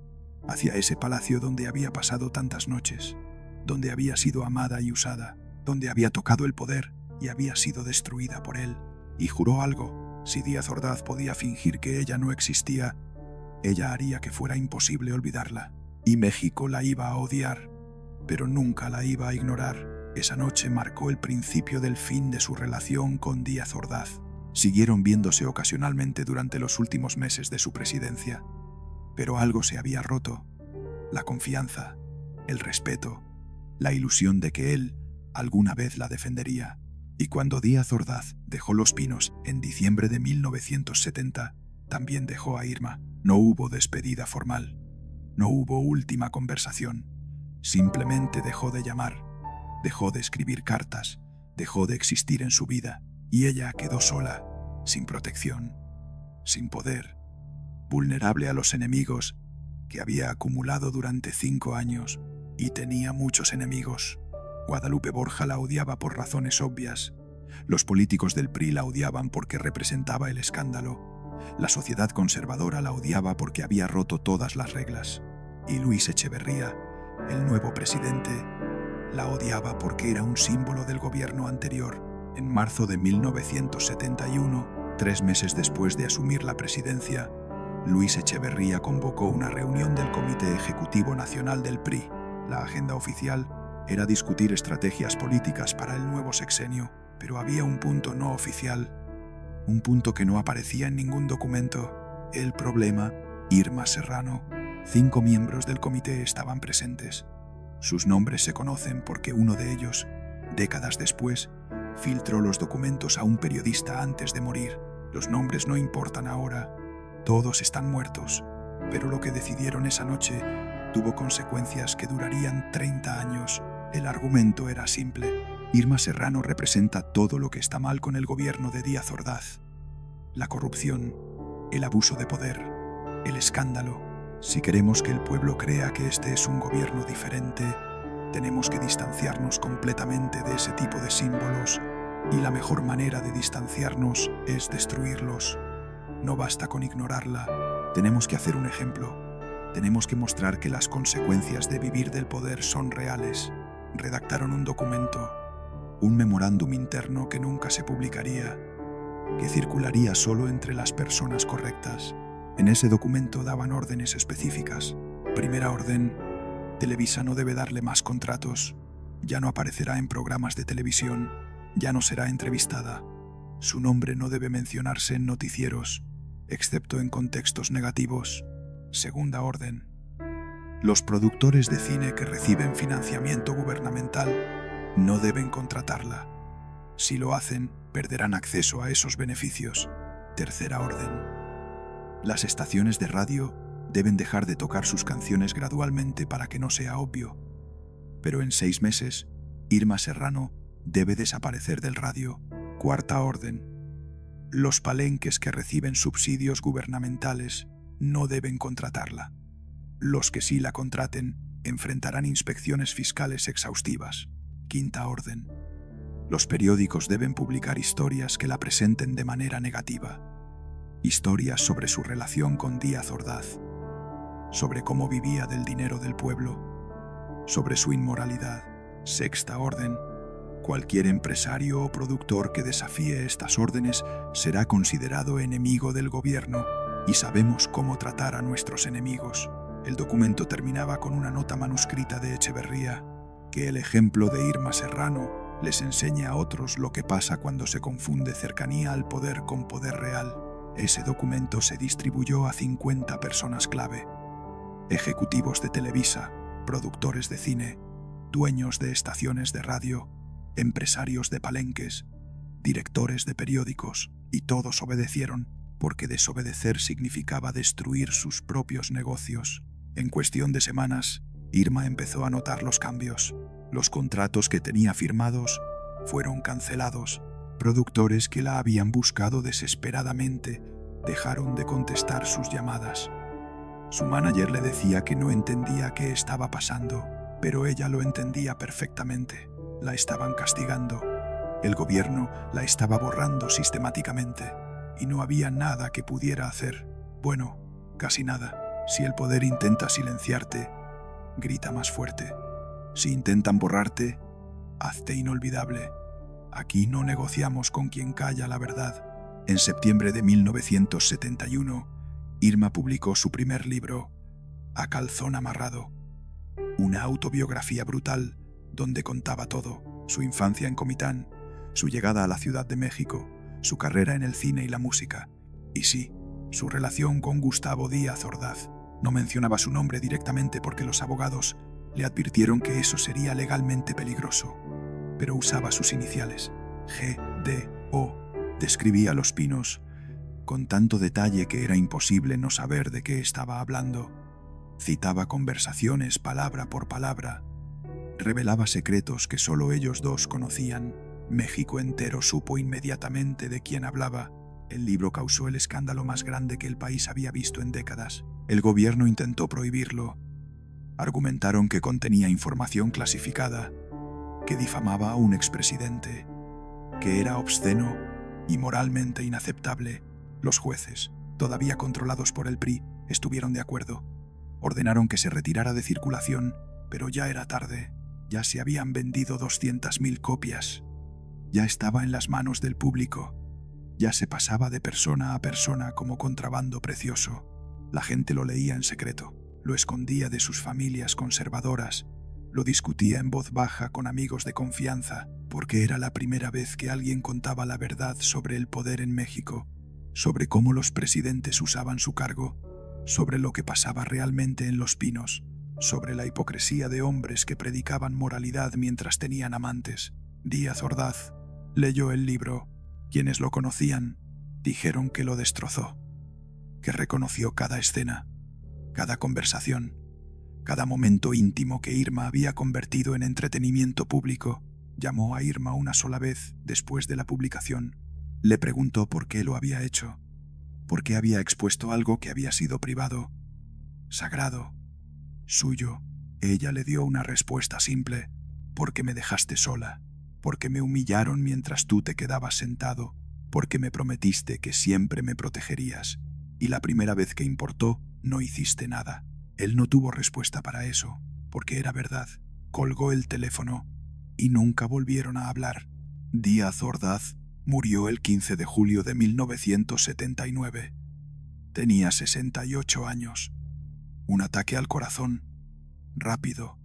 hacia ese palacio donde había pasado tantas noches, donde había sido amada y usada, donde había tocado el poder y había sido destruida por él. Y juró algo: si Díaz Ordaz podía fingir que ella no existía, ella haría que fuera imposible olvidarla. Y México la iba a odiar, pero nunca la iba a ignorar. Esa noche marcó el principio del fin de su relación con Díaz Ordaz. Siguieron viéndose ocasionalmente durante los últimos meses de su presidencia, pero algo se había roto: la confianza, el respeto, la ilusión de que él alguna vez la defendería. Y cuando Díaz Ordaz dejó Los Pinos en diciembre de 1970, también dejó a Irma. No hubo despedida formal, no hubo última conversación. Simplemente dejó de llamar, dejó de escribir cartas, dejó de existir en su vida, y ella quedó sola, sin protección, sin poder, vulnerable a los enemigos que había acumulado durante 5 años. Y tenía muchos enemigos. Guadalupe Borja la odiaba por razones obvias. Los políticos del PRI la odiaban porque representaba el escándalo. La sociedad conservadora la odiaba porque había roto todas las reglas. Y Luis Echeverría, el nuevo presidente, la odiaba porque era un símbolo del gobierno anterior. En marzo de 1971, 3 meses después de asumir la presidencia, Luis Echeverría convocó una reunión del Comité Ejecutivo Nacional del PRI. La agenda oficial era discutir estrategias políticas para el nuevo sexenio, pero había un punto no oficial, un punto que no aparecía en ningún documento. El problema: Irma Serrano. 5 miembros del comité estaban presentes. Sus nombres se conocen porque uno de ellos, décadas después, filtró los documentos a un periodista antes de morir. Los nombres no importan ahora, todos están muertos, pero lo que decidieron esa noche tuvo consecuencias que durarían 30 años. El argumento era simple: Irma Serrano representa todo lo que está mal con el gobierno de Díaz Ordaz. La corrupción, el abuso de poder, el escándalo. Si queremos que el pueblo crea que este es un gobierno diferente, tenemos que distanciarnos completamente de ese tipo de símbolos, y la mejor manera de distanciarnos es destruirlos. No basta con ignorarla, tenemos que hacer un ejemplo. Tenemos que mostrar que las consecuencias de vivir del poder son reales. Redactaron un documento, un memorándum interno que nunca se publicaría, que circularía solo entre las personas correctas. En ese documento daban órdenes específicas. Primera orden: Televisa no debe darle más contratos. Ya no aparecerá en programas de televisión, ya no será entrevistada. Su nombre no debe mencionarse en noticieros, excepto en contextos negativos. Segunda orden: los productores de cine que reciben financiamiento gubernamental no deben contratarla. Si lo hacen, perderán acceso a esos beneficios. Tercera orden: las estaciones de radio deben dejar de tocar sus canciones gradualmente para que no sea obvio. Pero en 6 meses, Irma Serrano debe desaparecer del radio. Cuarta orden: los palenques que reciben subsidios gubernamentales no deben contratarla. Los que sí la contraten enfrentarán inspecciones fiscales exhaustivas. Quinta orden: los periódicos deben publicar historias que la presenten de manera negativa. Historias sobre su relación con Díaz Ordaz, sobre cómo vivía del dinero del pueblo, sobre su inmoralidad. Sexta orden: cualquier empresario o productor que desafíe estas órdenes será considerado enemigo del gobierno, y sabemos cómo tratar a nuestros enemigos. El documento terminaba con una nota manuscrita de Echeverría: que el ejemplo de Irma Serrano les enseñe a otros lo que pasa cuando se confunde cercanía al poder con poder real. Ese documento se distribuyó a 50 personas clave: ejecutivos de Televisa, productores de cine, dueños de estaciones de radio, empresarios de palenques, directores de periódicos, y todos obedecieron, porque desobedecer significaba destruir sus propios negocios. En cuestión de semanas, Irma empezó a notar los cambios. Los contratos que tenía firmados fueron cancelados. Productores que la habían buscado desesperadamente dejaron de contestar sus llamadas. Su manager le decía que no entendía qué estaba pasando, pero ella lo entendía perfectamente. La estaban castigando. El gobierno la estaba borrando sistemáticamente, y no había nada que pudiera hacer. Bueno, casi nada. Si el poder intenta silenciarte, grita más fuerte. Si intentan borrarte, hazte inolvidable. Aquí no negociamos con quien calla la verdad. En septiembre de 1971, Irma publicó su primer libro, A calzón amarrado, una autobiografía brutal donde contaba todo: su infancia en Comitán, su llegada a la Ciudad de México, su carrera en el cine y la música, y sí, su relación con Gustavo Díaz Ordaz. No mencionaba su nombre directamente porque los abogados le advirtieron que eso sería legalmente peligroso, pero usaba sus iniciales, G.D.O. Describía Los Pinos con tanto detalle que era imposible no saber de qué estaba hablando. Citaba conversaciones palabra por palabra. Revelaba secretos que solo ellos dos conocían. México entero supo inmediatamente de quién hablaba. El libro causó el escándalo más grande que el país había visto en décadas. El gobierno intentó prohibirlo. Argumentaron que contenía información clasificada, que difamaba a un expresidente, que era obsceno y moralmente inaceptable. Los jueces, todavía controlados por el PRI, estuvieron de acuerdo. Ordenaron que se retirara de circulación, pero ya era tarde. Ya se habían vendido 200.000 copias. Ya estaba en las manos del público. Ya se pasaba de persona a persona como contrabando precioso. La gente lo leía en secreto, lo escondía de sus familias conservadoras, lo discutía en voz baja con amigos de confianza, porque era la primera vez que alguien contaba la verdad sobre el poder en México, sobre cómo los presidentes usaban su cargo, sobre lo que pasaba realmente en Los Pinos, sobre la hipocresía de hombres que predicaban moralidad mientras tenían amantes. Díaz Ordaz leyó el libro. Quienes lo conocían dijeron que lo destrozó, que reconoció cada escena, cada conversación, cada momento íntimo que Irma había convertido en entretenimiento público. Llamó a Irma una sola vez después de la publicación. Le preguntó por qué lo había hecho, por qué había expuesto algo que había sido privado, sagrado, suyo. Ella le dio una respuesta simple: porque me dejaste sola, porque me humillaron mientras tú te quedabas sentado, porque me prometiste que siempre me protegerías, y la primera vez que importó, no hiciste nada. Él no tuvo respuesta para eso, porque era verdad. Colgó el teléfono y nunca volvieron a hablar. Díaz Ordaz murió el 15 de julio de 1979. Tenía 68 años. Un ataque al corazón, rápido,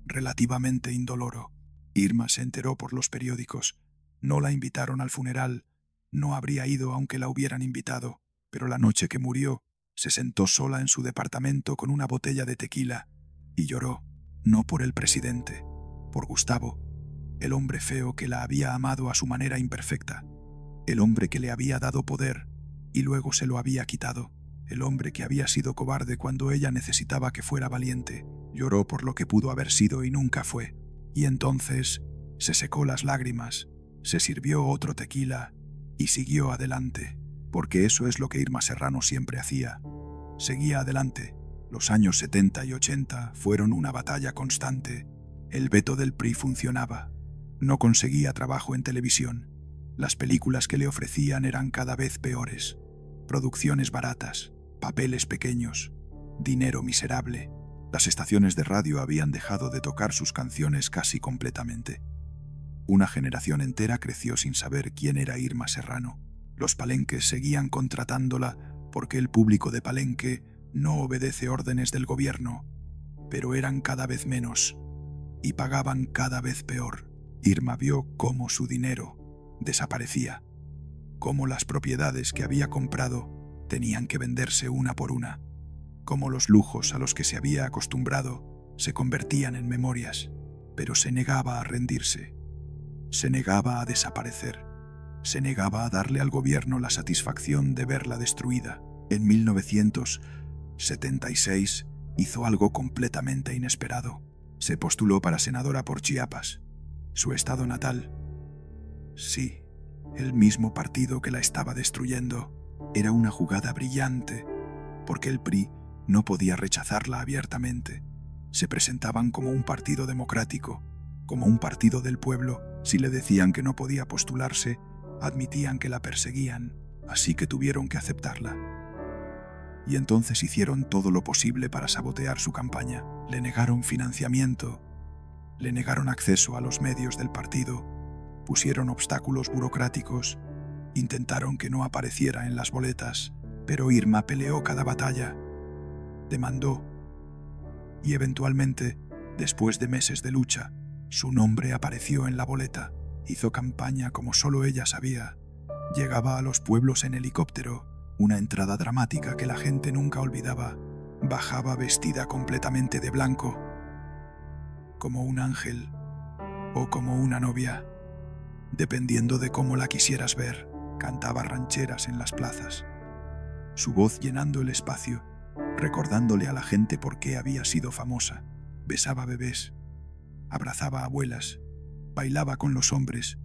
relativamente indoloro. Irma se enteró por los periódicos. No la invitaron al funeral. No habría ido aunque la hubieran invitado, pero la noche que murió, se sentó sola en su departamento con una botella de tequila y lloró, no por el presidente, por Gustavo, el hombre feo que la había amado a su manera imperfecta, el hombre que le había dado poder y luego se lo había quitado, el hombre que había sido cobarde cuando ella necesitaba que fuera valiente. Lloró por lo que pudo haber sido y nunca fue. Y entonces se secó las lágrimas, se sirvió otro tequila y siguió adelante, porque eso es lo que Irma Serrano siempre hacía. Seguía adelante. Los años 70 y 80 fueron una batalla constante. El veto del PRI funcionaba. No conseguía trabajo en televisión. Las películas que le ofrecían eran cada vez peores. Producciones baratas, papeles pequeños, dinero miserable. Las estaciones de radio habían dejado de tocar sus canciones casi completamente. Una generación entera creció sin saber quién era Irma Serrano. Los palenques seguían contratándola porque el público de Palenque no obedece órdenes del gobierno, pero eran cada vez menos y pagaban cada vez peor. Irma vio cómo su dinero desaparecía, cómo las propiedades que había comprado tenían que venderse una por una, cómo los lujos a los que se había acostumbrado se convertían en memorias, pero se negaba a rendirse, se negaba a desaparecer, se negaba a darle al gobierno la satisfacción de verla destruida. En 1976 hizo algo completamente inesperado. Se postuló para senadora por Chiapas, su estado natal. Sí, el mismo partido que la estaba destruyendo. Era una jugada brillante, porque el PRI no podía rechazarla abiertamente. Se presentaban como un partido democrático, como un partido del pueblo. Si le decían que no podía postularse, admitían que la perseguían, así que tuvieron que aceptarla. Y entonces hicieron todo lo posible para sabotear su campaña. Le negaron financiamiento, le negaron acceso a los medios del partido, Pusieron obstáculos burocráticos, intentaron que no apareciera en las boletas, pero Irma peleó cada batalla, demandó, y eventualmente, después de meses de lucha, su nombre apareció en la boleta. Hizo campaña como solo ella sabía. Llegaba a los pueblos en helicóptero, una entrada dramática que la gente nunca olvidaba. Bajaba vestida completamente de blanco, como un ángel o como una novia, dependiendo de cómo la quisieras ver. Cantaba rancheras en las plazas, su voz llenando el espacio, recordándole a la gente por qué había sido famosa. Besaba bebés, abrazaba abuelas, bailaba con los hombres,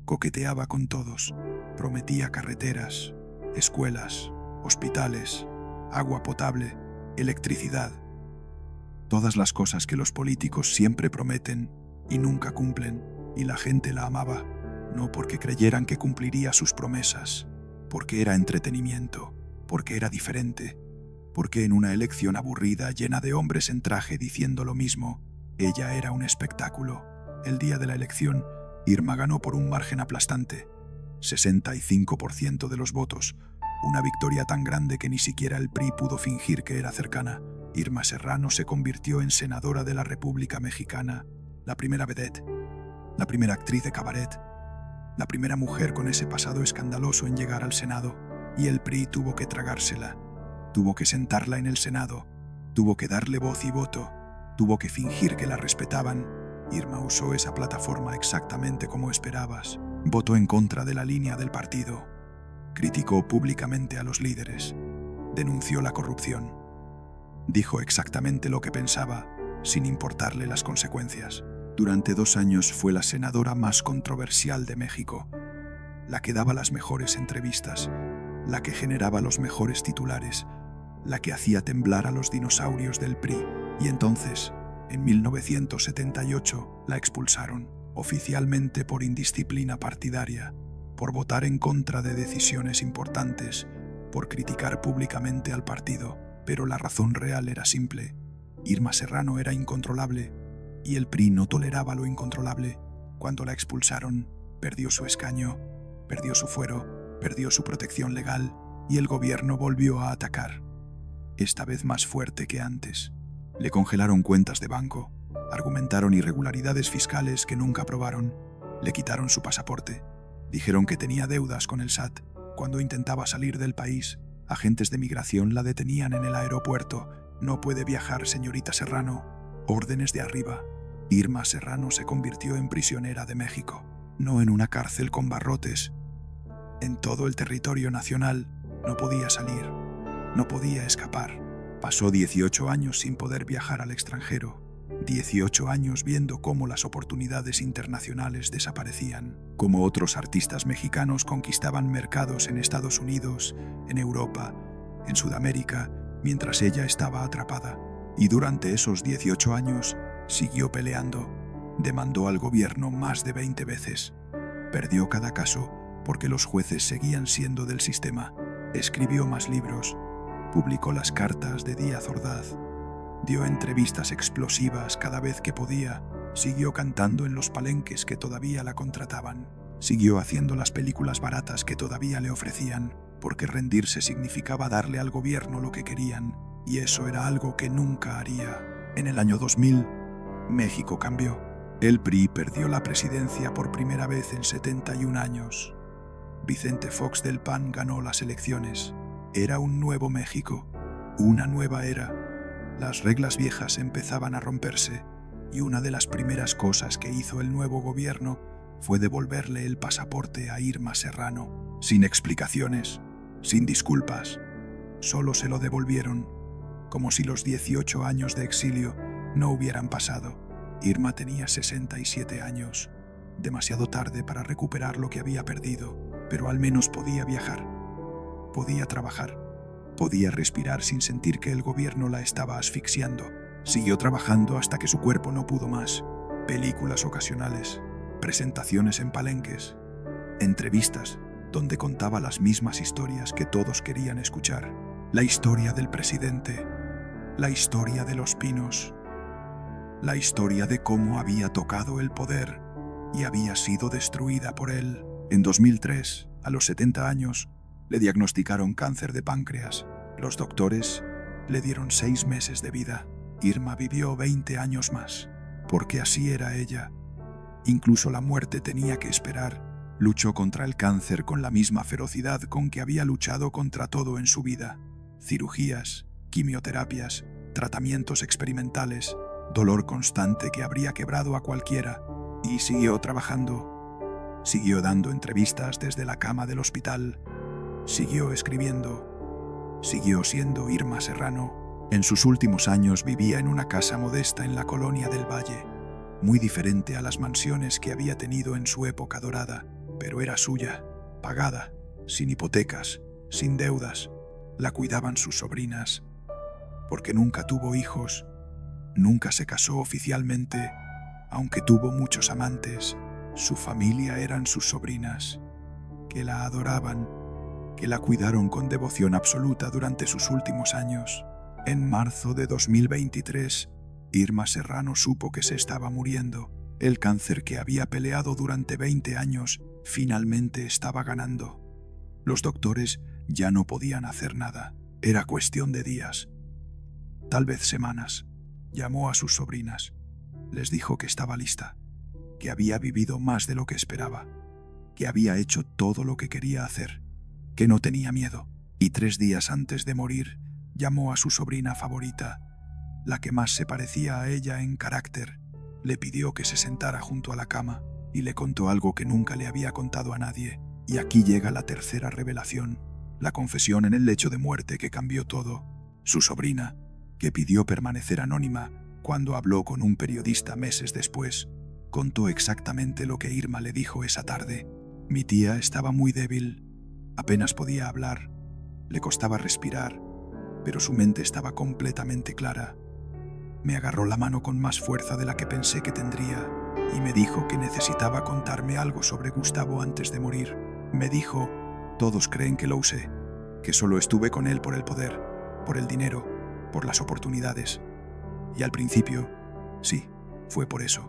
coqueteaba con todos, prometía carreteras, escuelas, hospitales, agua potable, electricidad. Todas las cosas que los políticos siempre prometen y nunca cumplen, y la gente la amaba, no porque creyeran que cumpliría sus promesas, porque era entretenimiento, porque era diferente, porque en una elección aburrida llena de hombres en traje diciendo lo mismo, ella era un espectáculo. El día de la elección, Irma ganó por un margen aplastante, 65% de los votos, una victoria tan grande que ni siquiera el PRI pudo fingir que era cercana. Irma Serrano se convirtió en senadora de la República Mexicana, la primera vedette, la primera actriz de cabaret, la primera mujer con ese pasado escandaloso en llegar al Senado, y el PRI tuvo que tragársela, tuvo que sentarla en el Senado, tuvo que darle voz y voto, tuvo que fingir que la respetaban. Irma usó esa plataforma exactamente como esperabas. Votó en contra de la línea del partido, criticó públicamente a los líderes, denunció la corrupción, dijo exactamente lo que pensaba, sin importarle las consecuencias. Durante 2 años fue la senadora más controversial de México, la que daba las mejores entrevistas, la que generaba los mejores titulares, la que hacía temblar a los dinosaurios del PRI. Y entonces, en 1978, la expulsaron, oficialmente por indisciplina partidaria, por votar en contra de decisiones importantes, por criticar públicamente al partido. Pero la razón real era simple. Irma Serrano era incontrolable, y el PRI no toleraba lo incontrolable. Cuando la expulsaron, perdió su escaño, perdió su fuero, perdió su protección legal, y el gobierno volvió a atacar, esta vez más fuerte que antes. Le congelaron cuentas de banco, argumentaron irregularidades fiscales que nunca aprobaron, le quitaron su pasaporte, dijeron que tenía deudas con el SAT. Cuando intentaba salir del país, agentes de migración la detenían en el aeropuerto. No puede viajar, señorita Serrano. Órdenes de arriba. Irma Serrano se convirtió en prisionera de México, no en una cárcel con barrotes. En todo el territorio nacional no podía salir, no podía escapar. Pasó 18 años sin poder viajar al extranjero, 18 años viendo cómo las oportunidades internacionales desaparecían, cómo otros artistas mexicanos conquistaban mercados en Estados Unidos, en Europa, en Sudamérica, mientras ella estaba atrapada. Y durante esos 18 años siguió peleando, demandó al gobierno más de 20 veces. Perdió cada caso porque los jueces seguían siendo del sistema. Escribió más libros, publicó las cartas de Díaz Ordaz, dio entrevistas explosivas cada vez que podía, siguió cantando en los palenques que todavía la contrataban, siguió haciendo las películas baratas que todavía le ofrecían, porque rendirse significaba darle al gobierno lo que querían, y eso era algo que nunca haría. En el año 2000, México cambió. El PRI perdió la presidencia por primera vez en 71 años. Vicente Fox del PAN ganó las elecciones. Era un nuevo México, una nueva era. Las reglas viejas empezaban a romperse, y una de las primeras cosas que hizo el nuevo gobierno fue devolverle el pasaporte a Irma Serrano, sin explicaciones, sin disculpas. Solo se lo devolvieron, como si los 18 años de exilio no hubieran pasado. Irma tenía 67 años, demasiado tarde para recuperar lo que había perdido, pero al menos podía viajar, podía trabajar, podía respirar sin sentir que el gobierno la estaba asfixiando. Siguió trabajando hasta que su cuerpo no pudo más. Películas ocasionales, presentaciones en palenques, entrevistas donde contaba las mismas historias que todos querían escuchar. La historia del presidente, la historia de los pinos, la historia de cómo había tocado el poder y había sido destruida por él. En 2003, a los 70 años, le diagnosticaron cáncer de páncreas. Los doctores le dieron 6 meses de vida. Irma vivió 20 años más, porque así era ella. Incluso la muerte tenía que esperar. Luchó contra el cáncer con la misma ferocidad con que había luchado contra todo en su vida. Cirugías, quimioterapias, tratamientos experimentales, dolor constante que habría quebrado a cualquiera. Y siguió trabajando. Siguió dando entrevistas desde la cama del hospital. Siguió escribiendo. Siguió siendo Irma Serrano. En sus últimos años vivía en una casa modesta en la colonia del Valle, muy diferente a las mansiones que había tenido en su época dorada, pero era suya, pagada, sin hipotecas, sin deudas. La cuidaban sus sobrinas. Porque nunca tuvo hijos, nunca se casó oficialmente, aunque tuvo muchos amantes. Su familia eran sus sobrinas, que la adoraban, que la cuidaron con devoción absoluta durante sus últimos años. En marzo de 2023, Irma Serrano supo que se estaba muriendo. El cáncer que había peleado durante 20 años finalmente estaba ganando. Los doctores ya no podían hacer nada. Era cuestión de días, tal vez semanas. Llamó a sus sobrinas. Les dijo que estaba lista, que había vivido más de lo que esperaba, que había hecho todo lo que quería hacer, que no tenía miedo. Y 3 días antes de morir, llamó a su sobrina favorita, la que más se parecía a ella en carácter. Le pidió que se sentara junto a la cama y le contó algo que nunca le había contado a nadie. Y aquí llega la tercera revelación, la confesión en el lecho de muerte que cambió todo. Su sobrina, que pidió permanecer anónima cuando habló con un periodista meses después, contó exactamente lo que Irma le dijo esa tarde. Mi tía estaba muy débil, apenas podía hablar, le costaba respirar, pero su mente estaba completamente clara. Me agarró la mano con más fuerza de la que pensé que tendría y me dijo que necesitaba contarme algo sobre Gustavo antes de morir. Me dijo, todos creen que lo usé, que solo estuve con él por el poder, por el dinero, por las oportunidades. Y al principio, sí, fue por eso.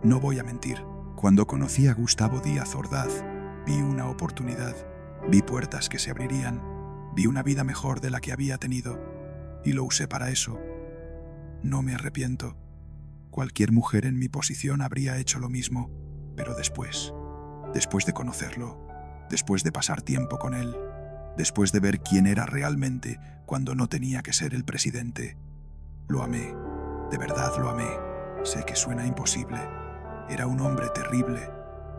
No voy a mentir. Cuando conocí a Gustavo Díaz Ordaz, vi una oportunidad, vi puertas que se abrirían, vi una vida mejor de la que había tenido, y lo usé para eso. No me arrepiento. Cualquier mujer en mi posición habría hecho lo mismo, pero después de conocerlo, después de pasar tiempo con él, después de ver quién era realmente cuando no tenía que ser el presidente, lo amé, de verdad lo amé. Sé que suena imposible. Era un hombre terrible.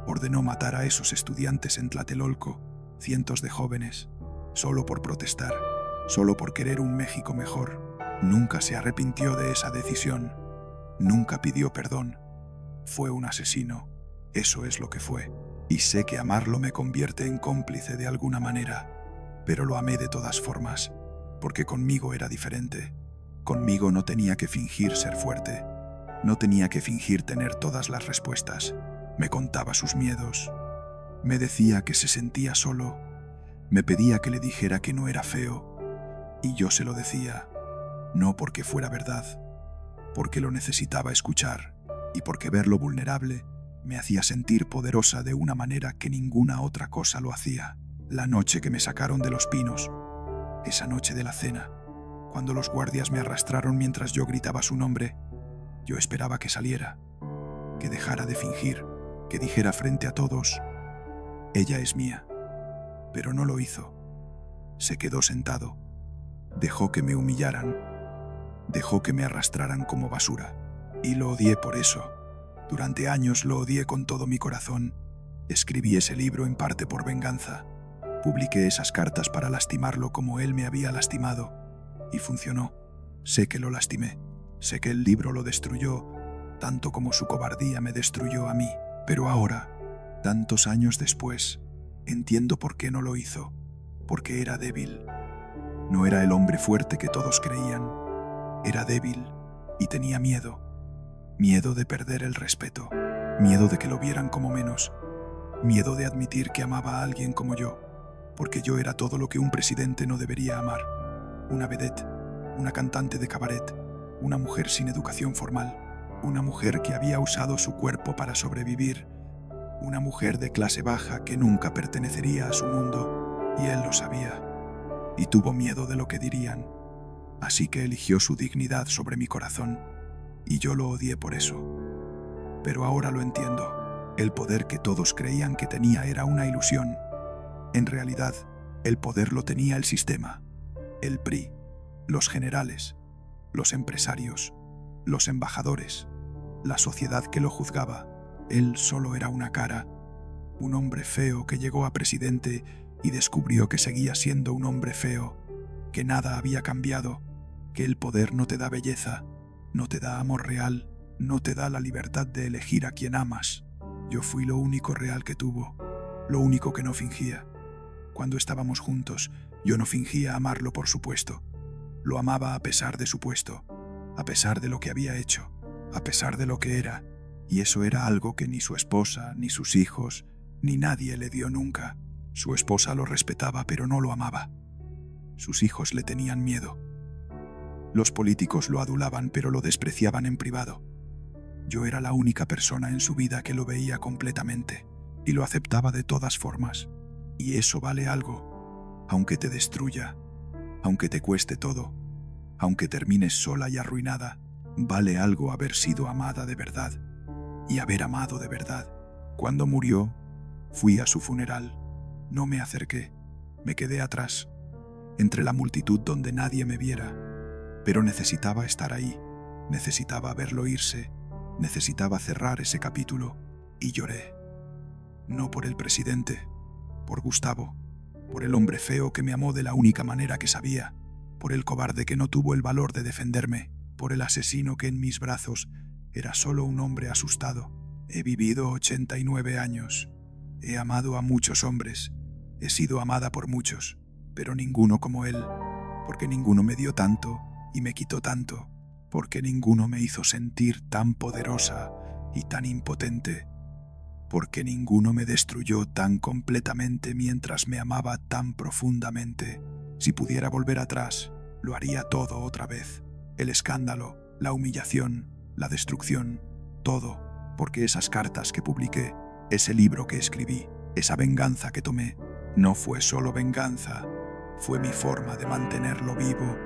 Ordenó matar a esos estudiantes en Tlatelolco, cientos de jóvenes, solo por protestar, solo por querer un México mejor. Nunca se arrepintió de esa decisión. Nunca pidió perdón. Fue un asesino. Eso es lo que fue. Y sé que amarlo me convierte en cómplice de alguna manera. Pero lo amé de todas formas, porque conmigo era diferente. Conmigo no tenía que fingir ser fuerte. No tenía que fingir tener todas las respuestas. Me contaba sus miedos. Me decía que se sentía solo. Me pedía que le dijera que no era feo. Y yo se lo decía, no porque fuera verdad, porque lo necesitaba escuchar y porque verlo vulnerable me hacía sentir poderosa de una manera que ninguna otra cosa lo hacía. La noche que me sacaron de los pinos, esa noche de la cena, cuando los guardias me arrastraron mientras yo gritaba su nombre, yo esperaba que saliera, que dejara de fingir, que dijera frente a todos, ella es mía. Pero no lo hizo. Se quedó sentado. Dejó que me humillaran. Dejó que me arrastraran como basura. Y lo odié por eso. Durante años lo odié con todo mi corazón. Escribí ese libro en parte por venganza. Publiqué esas cartas para lastimarlo como él me había lastimado. Y funcionó. Sé que lo lastimé. Sé que el libro lo destruyó, tanto como su cobardía me destruyó a mí. Pero ahora, tantos años después, entiendo por qué no lo hizo. Porque era débil. No era el hombre fuerte que todos creían. Era débil y tenía miedo. Miedo de perder el respeto. Miedo de que lo vieran como menos. Miedo de admitir que amaba a alguien como yo. Porque yo era todo lo que un presidente no debería amar. Una vedette, una cantante de cabaret, una mujer sin educación formal, una mujer que había usado su cuerpo para sobrevivir, una mujer de clase baja que nunca pertenecería a su mundo, y él lo sabía, y tuvo miedo de lo que dirían, así que eligió su dignidad sobre mi corazón, y yo lo odié por eso. Pero ahora lo entiendo, el poder que todos creían que tenía era una ilusión. En realidad, el poder lo tenía el sistema, el PRI, los generales, los empresarios, los embajadores, la sociedad que lo juzgaba. Él solo era una cara, un hombre feo que llegó a presidente y descubrió que seguía siendo un hombre feo, que nada había cambiado, que el poder no te da belleza, no te da amor real, no te da la libertad de elegir a quien amas. Yo fui lo único real que tuvo, lo único que no fingía. Cuando estábamos juntos, yo no fingía amarlo, por supuesto. Lo amaba a pesar de su puesto, a pesar de lo que había hecho, a pesar de lo que era, y eso era algo que ni su esposa, ni sus hijos, ni nadie le dio nunca. Su esposa lo respetaba, pero no lo amaba. Sus hijos le tenían miedo. Los políticos lo adulaban, pero lo despreciaban en privado. Yo era la única persona en su vida que lo veía completamente, y lo aceptaba de todas formas. Y eso vale algo, aunque te destruya, aunque te cueste todo, aunque termines sola y arruinada, vale algo haber sido amada de verdad y haber amado de verdad. Cuando murió, fui a su funeral. No me acerqué, me quedé atrás, entre la multitud donde nadie me viera, pero necesitaba estar ahí, necesitaba verlo irse, necesitaba cerrar ese capítulo, y lloré. No por el presidente, por Gustavo, por el hombre feo que me amó de la única manera que sabía, por el cobarde que no tuvo el valor de defenderme, por el asesino que en mis brazos era solo un hombre asustado. He vivido 89 años, he amado a muchos hombres, he sido amada por muchos, pero ninguno como él, porque ninguno me dio tanto y me quitó tanto, porque ninguno me hizo sentir tan poderosa y tan impotente, porque ninguno me destruyó tan completamente mientras me amaba tan profundamente. Si pudiera volver atrás, lo haría todo otra vez. El escándalo, la humillación, la destrucción, todo, porque esas cartas que publiqué, ese libro que escribí, esa venganza que tomé, no fue solo venganza, fue mi forma de mantenerlo vivo,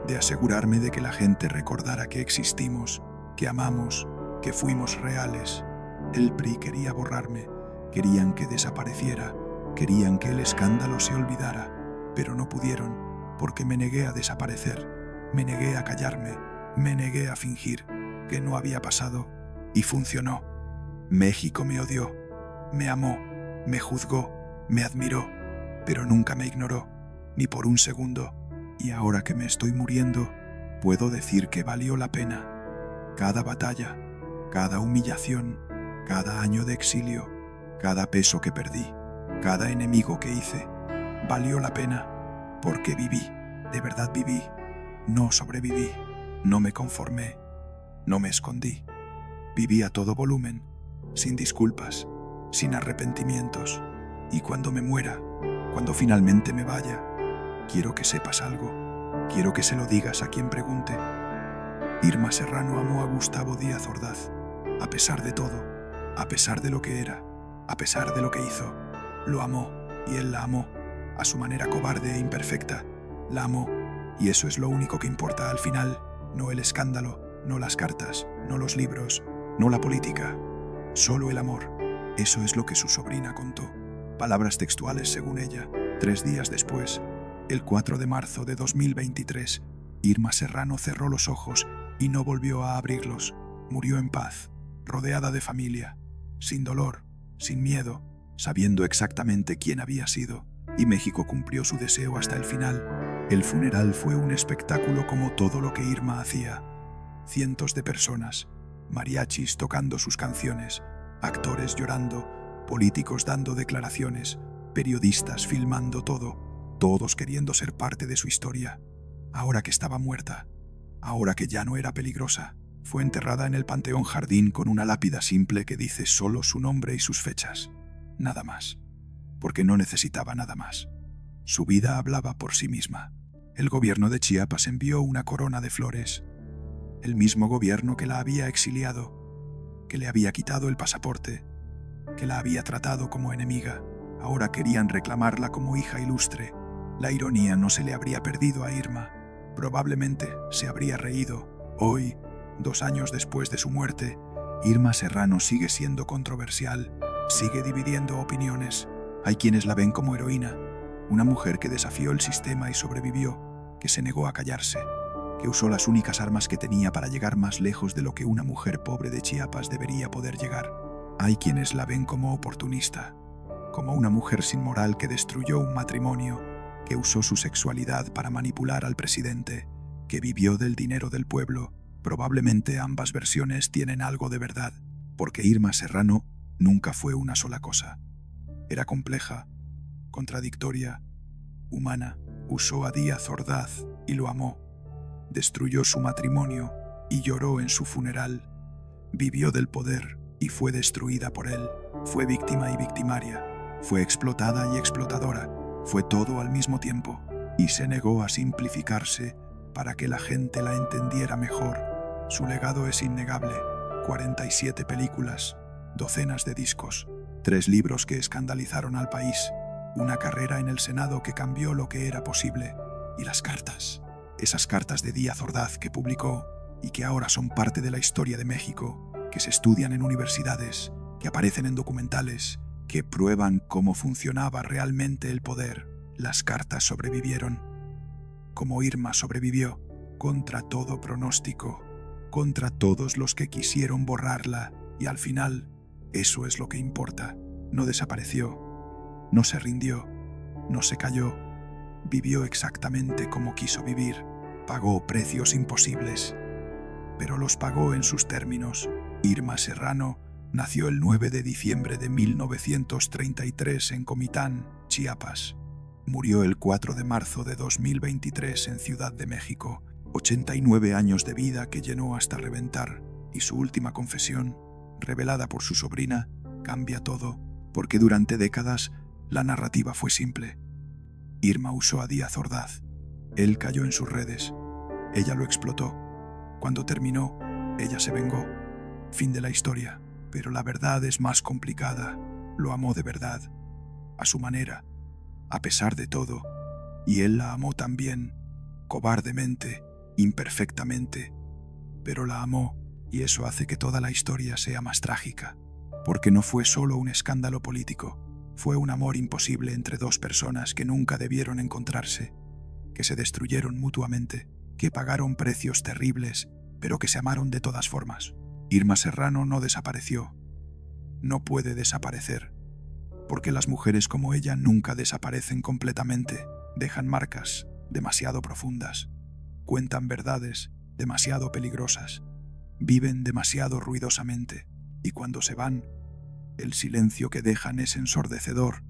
de asegurarme de que la gente recordara que existimos, que amamos, que fuimos reales. El PRI quería borrarme, querían que desapareciera, querían que el escándalo se olvidara, pero no pudieron, porque me negué a desaparecer, me negué a callarme, me negué a fingir que no había pasado, y funcionó. México me odió, me amó, me juzgó, me admiró, pero nunca me ignoró, ni por un segundo, y ahora que me estoy muriendo, puedo decir que valió la pena. Cada batalla, cada humillación, cada año de exilio, cada peso que perdí, cada enemigo que hice, valió la pena, porque viví, de verdad viví, no sobreviví, no me conformé, no me escondí, viví a todo volumen, sin disculpas, sin arrepentimientos, y cuando me muera, cuando finalmente me vaya, quiero que sepas algo, quiero que se lo digas a quien pregunte. Irma Serrano amó a Gustavo Díaz Ordaz, a pesar de todo, a pesar de lo que era, a pesar de lo que hizo. Lo amó, y él la amó, a su manera cobarde e imperfecta. La amó, y eso es lo único que importa al final, no el escándalo, no las cartas, no los libros, no la política, solo el amor. Eso es lo que su sobrina contó. Palabras textuales según ella. 3 días después, el 4 de marzo de 2023, Irma Serrano cerró los ojos y no volvió a abrirlos. Murió en paz, rodeada de familia, sin dolor, sin miedo, sabiendo exactamente quién había sido, y México cumplió su deseo hasta el final. El funeral fue un espectáculo como todo lo que Irma hacía. Cientos de personas, mariachis tocando sus canciones, actores llorando, políticos dando declaraciones, periodistas filmando todo, todos queriendo ser parte de su historia. Ahora que estaba muerta, ahora que ya no era peligrosa, fue enterrada en el Panteón Jardín con una lápida simple que dice solo su nombre y sus fechas. Nada más, porque no necesitaba nada más. Su vida hablaba por sí misma. El gobierno de Chiapas envió una corona de flores. El mismo gobierno que la había exiliado, que le había quitado el pasaporte, que la había tratado como enemiga. Ahora querían reclamarla como hija ilustre. La ironía no se le habría perdido a Irma. Probablemente se habría reído. Hoy, 2 años después de su muerte, Irma Serrano sigue siendo controversial, sigue dividiendo opiniones. Hay quienes la ven como heroína, una mujer que desafió el sistema y sobrevivió, que se negó a callarse, que usó las únicas armas que tenía para llegar más lejos de lo que una mujer pobre de Chiapas debería poder llegar. Hay quienes la ven como oportunista, como una mujer sin moral que destruyó un matrimonio, que usó su sexualidad para manipular al presidente, que vivió del dinero del pueblo. Probablemente ambas versiones tienen algo de verdad, porque Irma Serrano nunca fue una sola cosa. Era compleja, contradictoria, humana. Usó a Díaz Ordaz y lo amó. Destruyó su matrimonio y lloró en su funeral. Vivió del poder y fue destruida por él. Fue víctima y victimaria. Fue explotada y explotadora. Fue todo al mismo tiempo. Y se negó a simplificarse para que la gente la entendiera mejor. Su legado es innegable. 47 películas, docenas de discos, 3 libros que escandalizaron al país, una carrera en el Senado que cambió lo que era posible, y las cartas. Esas cartas de Díaz Ordaz que publicó y que ahora son parte de la historia de México, que se estudian en universidades, que aparecen en documentales, que prueban cómo funcionaba realmente el poder. Las cartas sobrevivieron. Como Irma sobrevivió, contra todo pronóstico, contra todos los que quisieron borrarla, y al final, eso es lo que importa. No desapareció, no se rindió, no se cayó, vivió exactamente como quiso vivir, pagó precios imposibles, pero los pagó en sus términos. Irma Serrano nació el 9 de diciembre de 1933 en Comitán, Chiapas. Murió el 4 de marzo de 2023 en Ciudad de México. 89 años de vida que llenó hasta reventar, y su última confesión, revelada por su sobrina, cambia todo, porque durante décadas la narrativa fue simple. Irma usó a Díaz Ordaz. Él cayó en sus redes. Ella lo explotó. Cuando terminó, ella se vengó. Fin de la historia. Pero la verdad es más complicada. Lo amó de verdad, a su manera, a pesar de todo. Y él la amó también, cobardemente, imperfectamente, pero la amó, y eso hace que toda la historia sea más trágica, porque no fue solo un escándalo político, fue un amor imposible entre 2 personas que nunca debieron encontrarse, que se destruyeron mutuamente, que pagaron precios terribles, pero que se amaron de todas formas. Irma Serrano no desapareció, no puede desaparecer, porque las mujeres como ella nunca desaparecen completamente, dejan marcas demasiado profundas. Cuentan verdades demasiado peligrosas, viven demasiado ruidosamente, y cuando se van, el silencio que dejan es ensordecedor.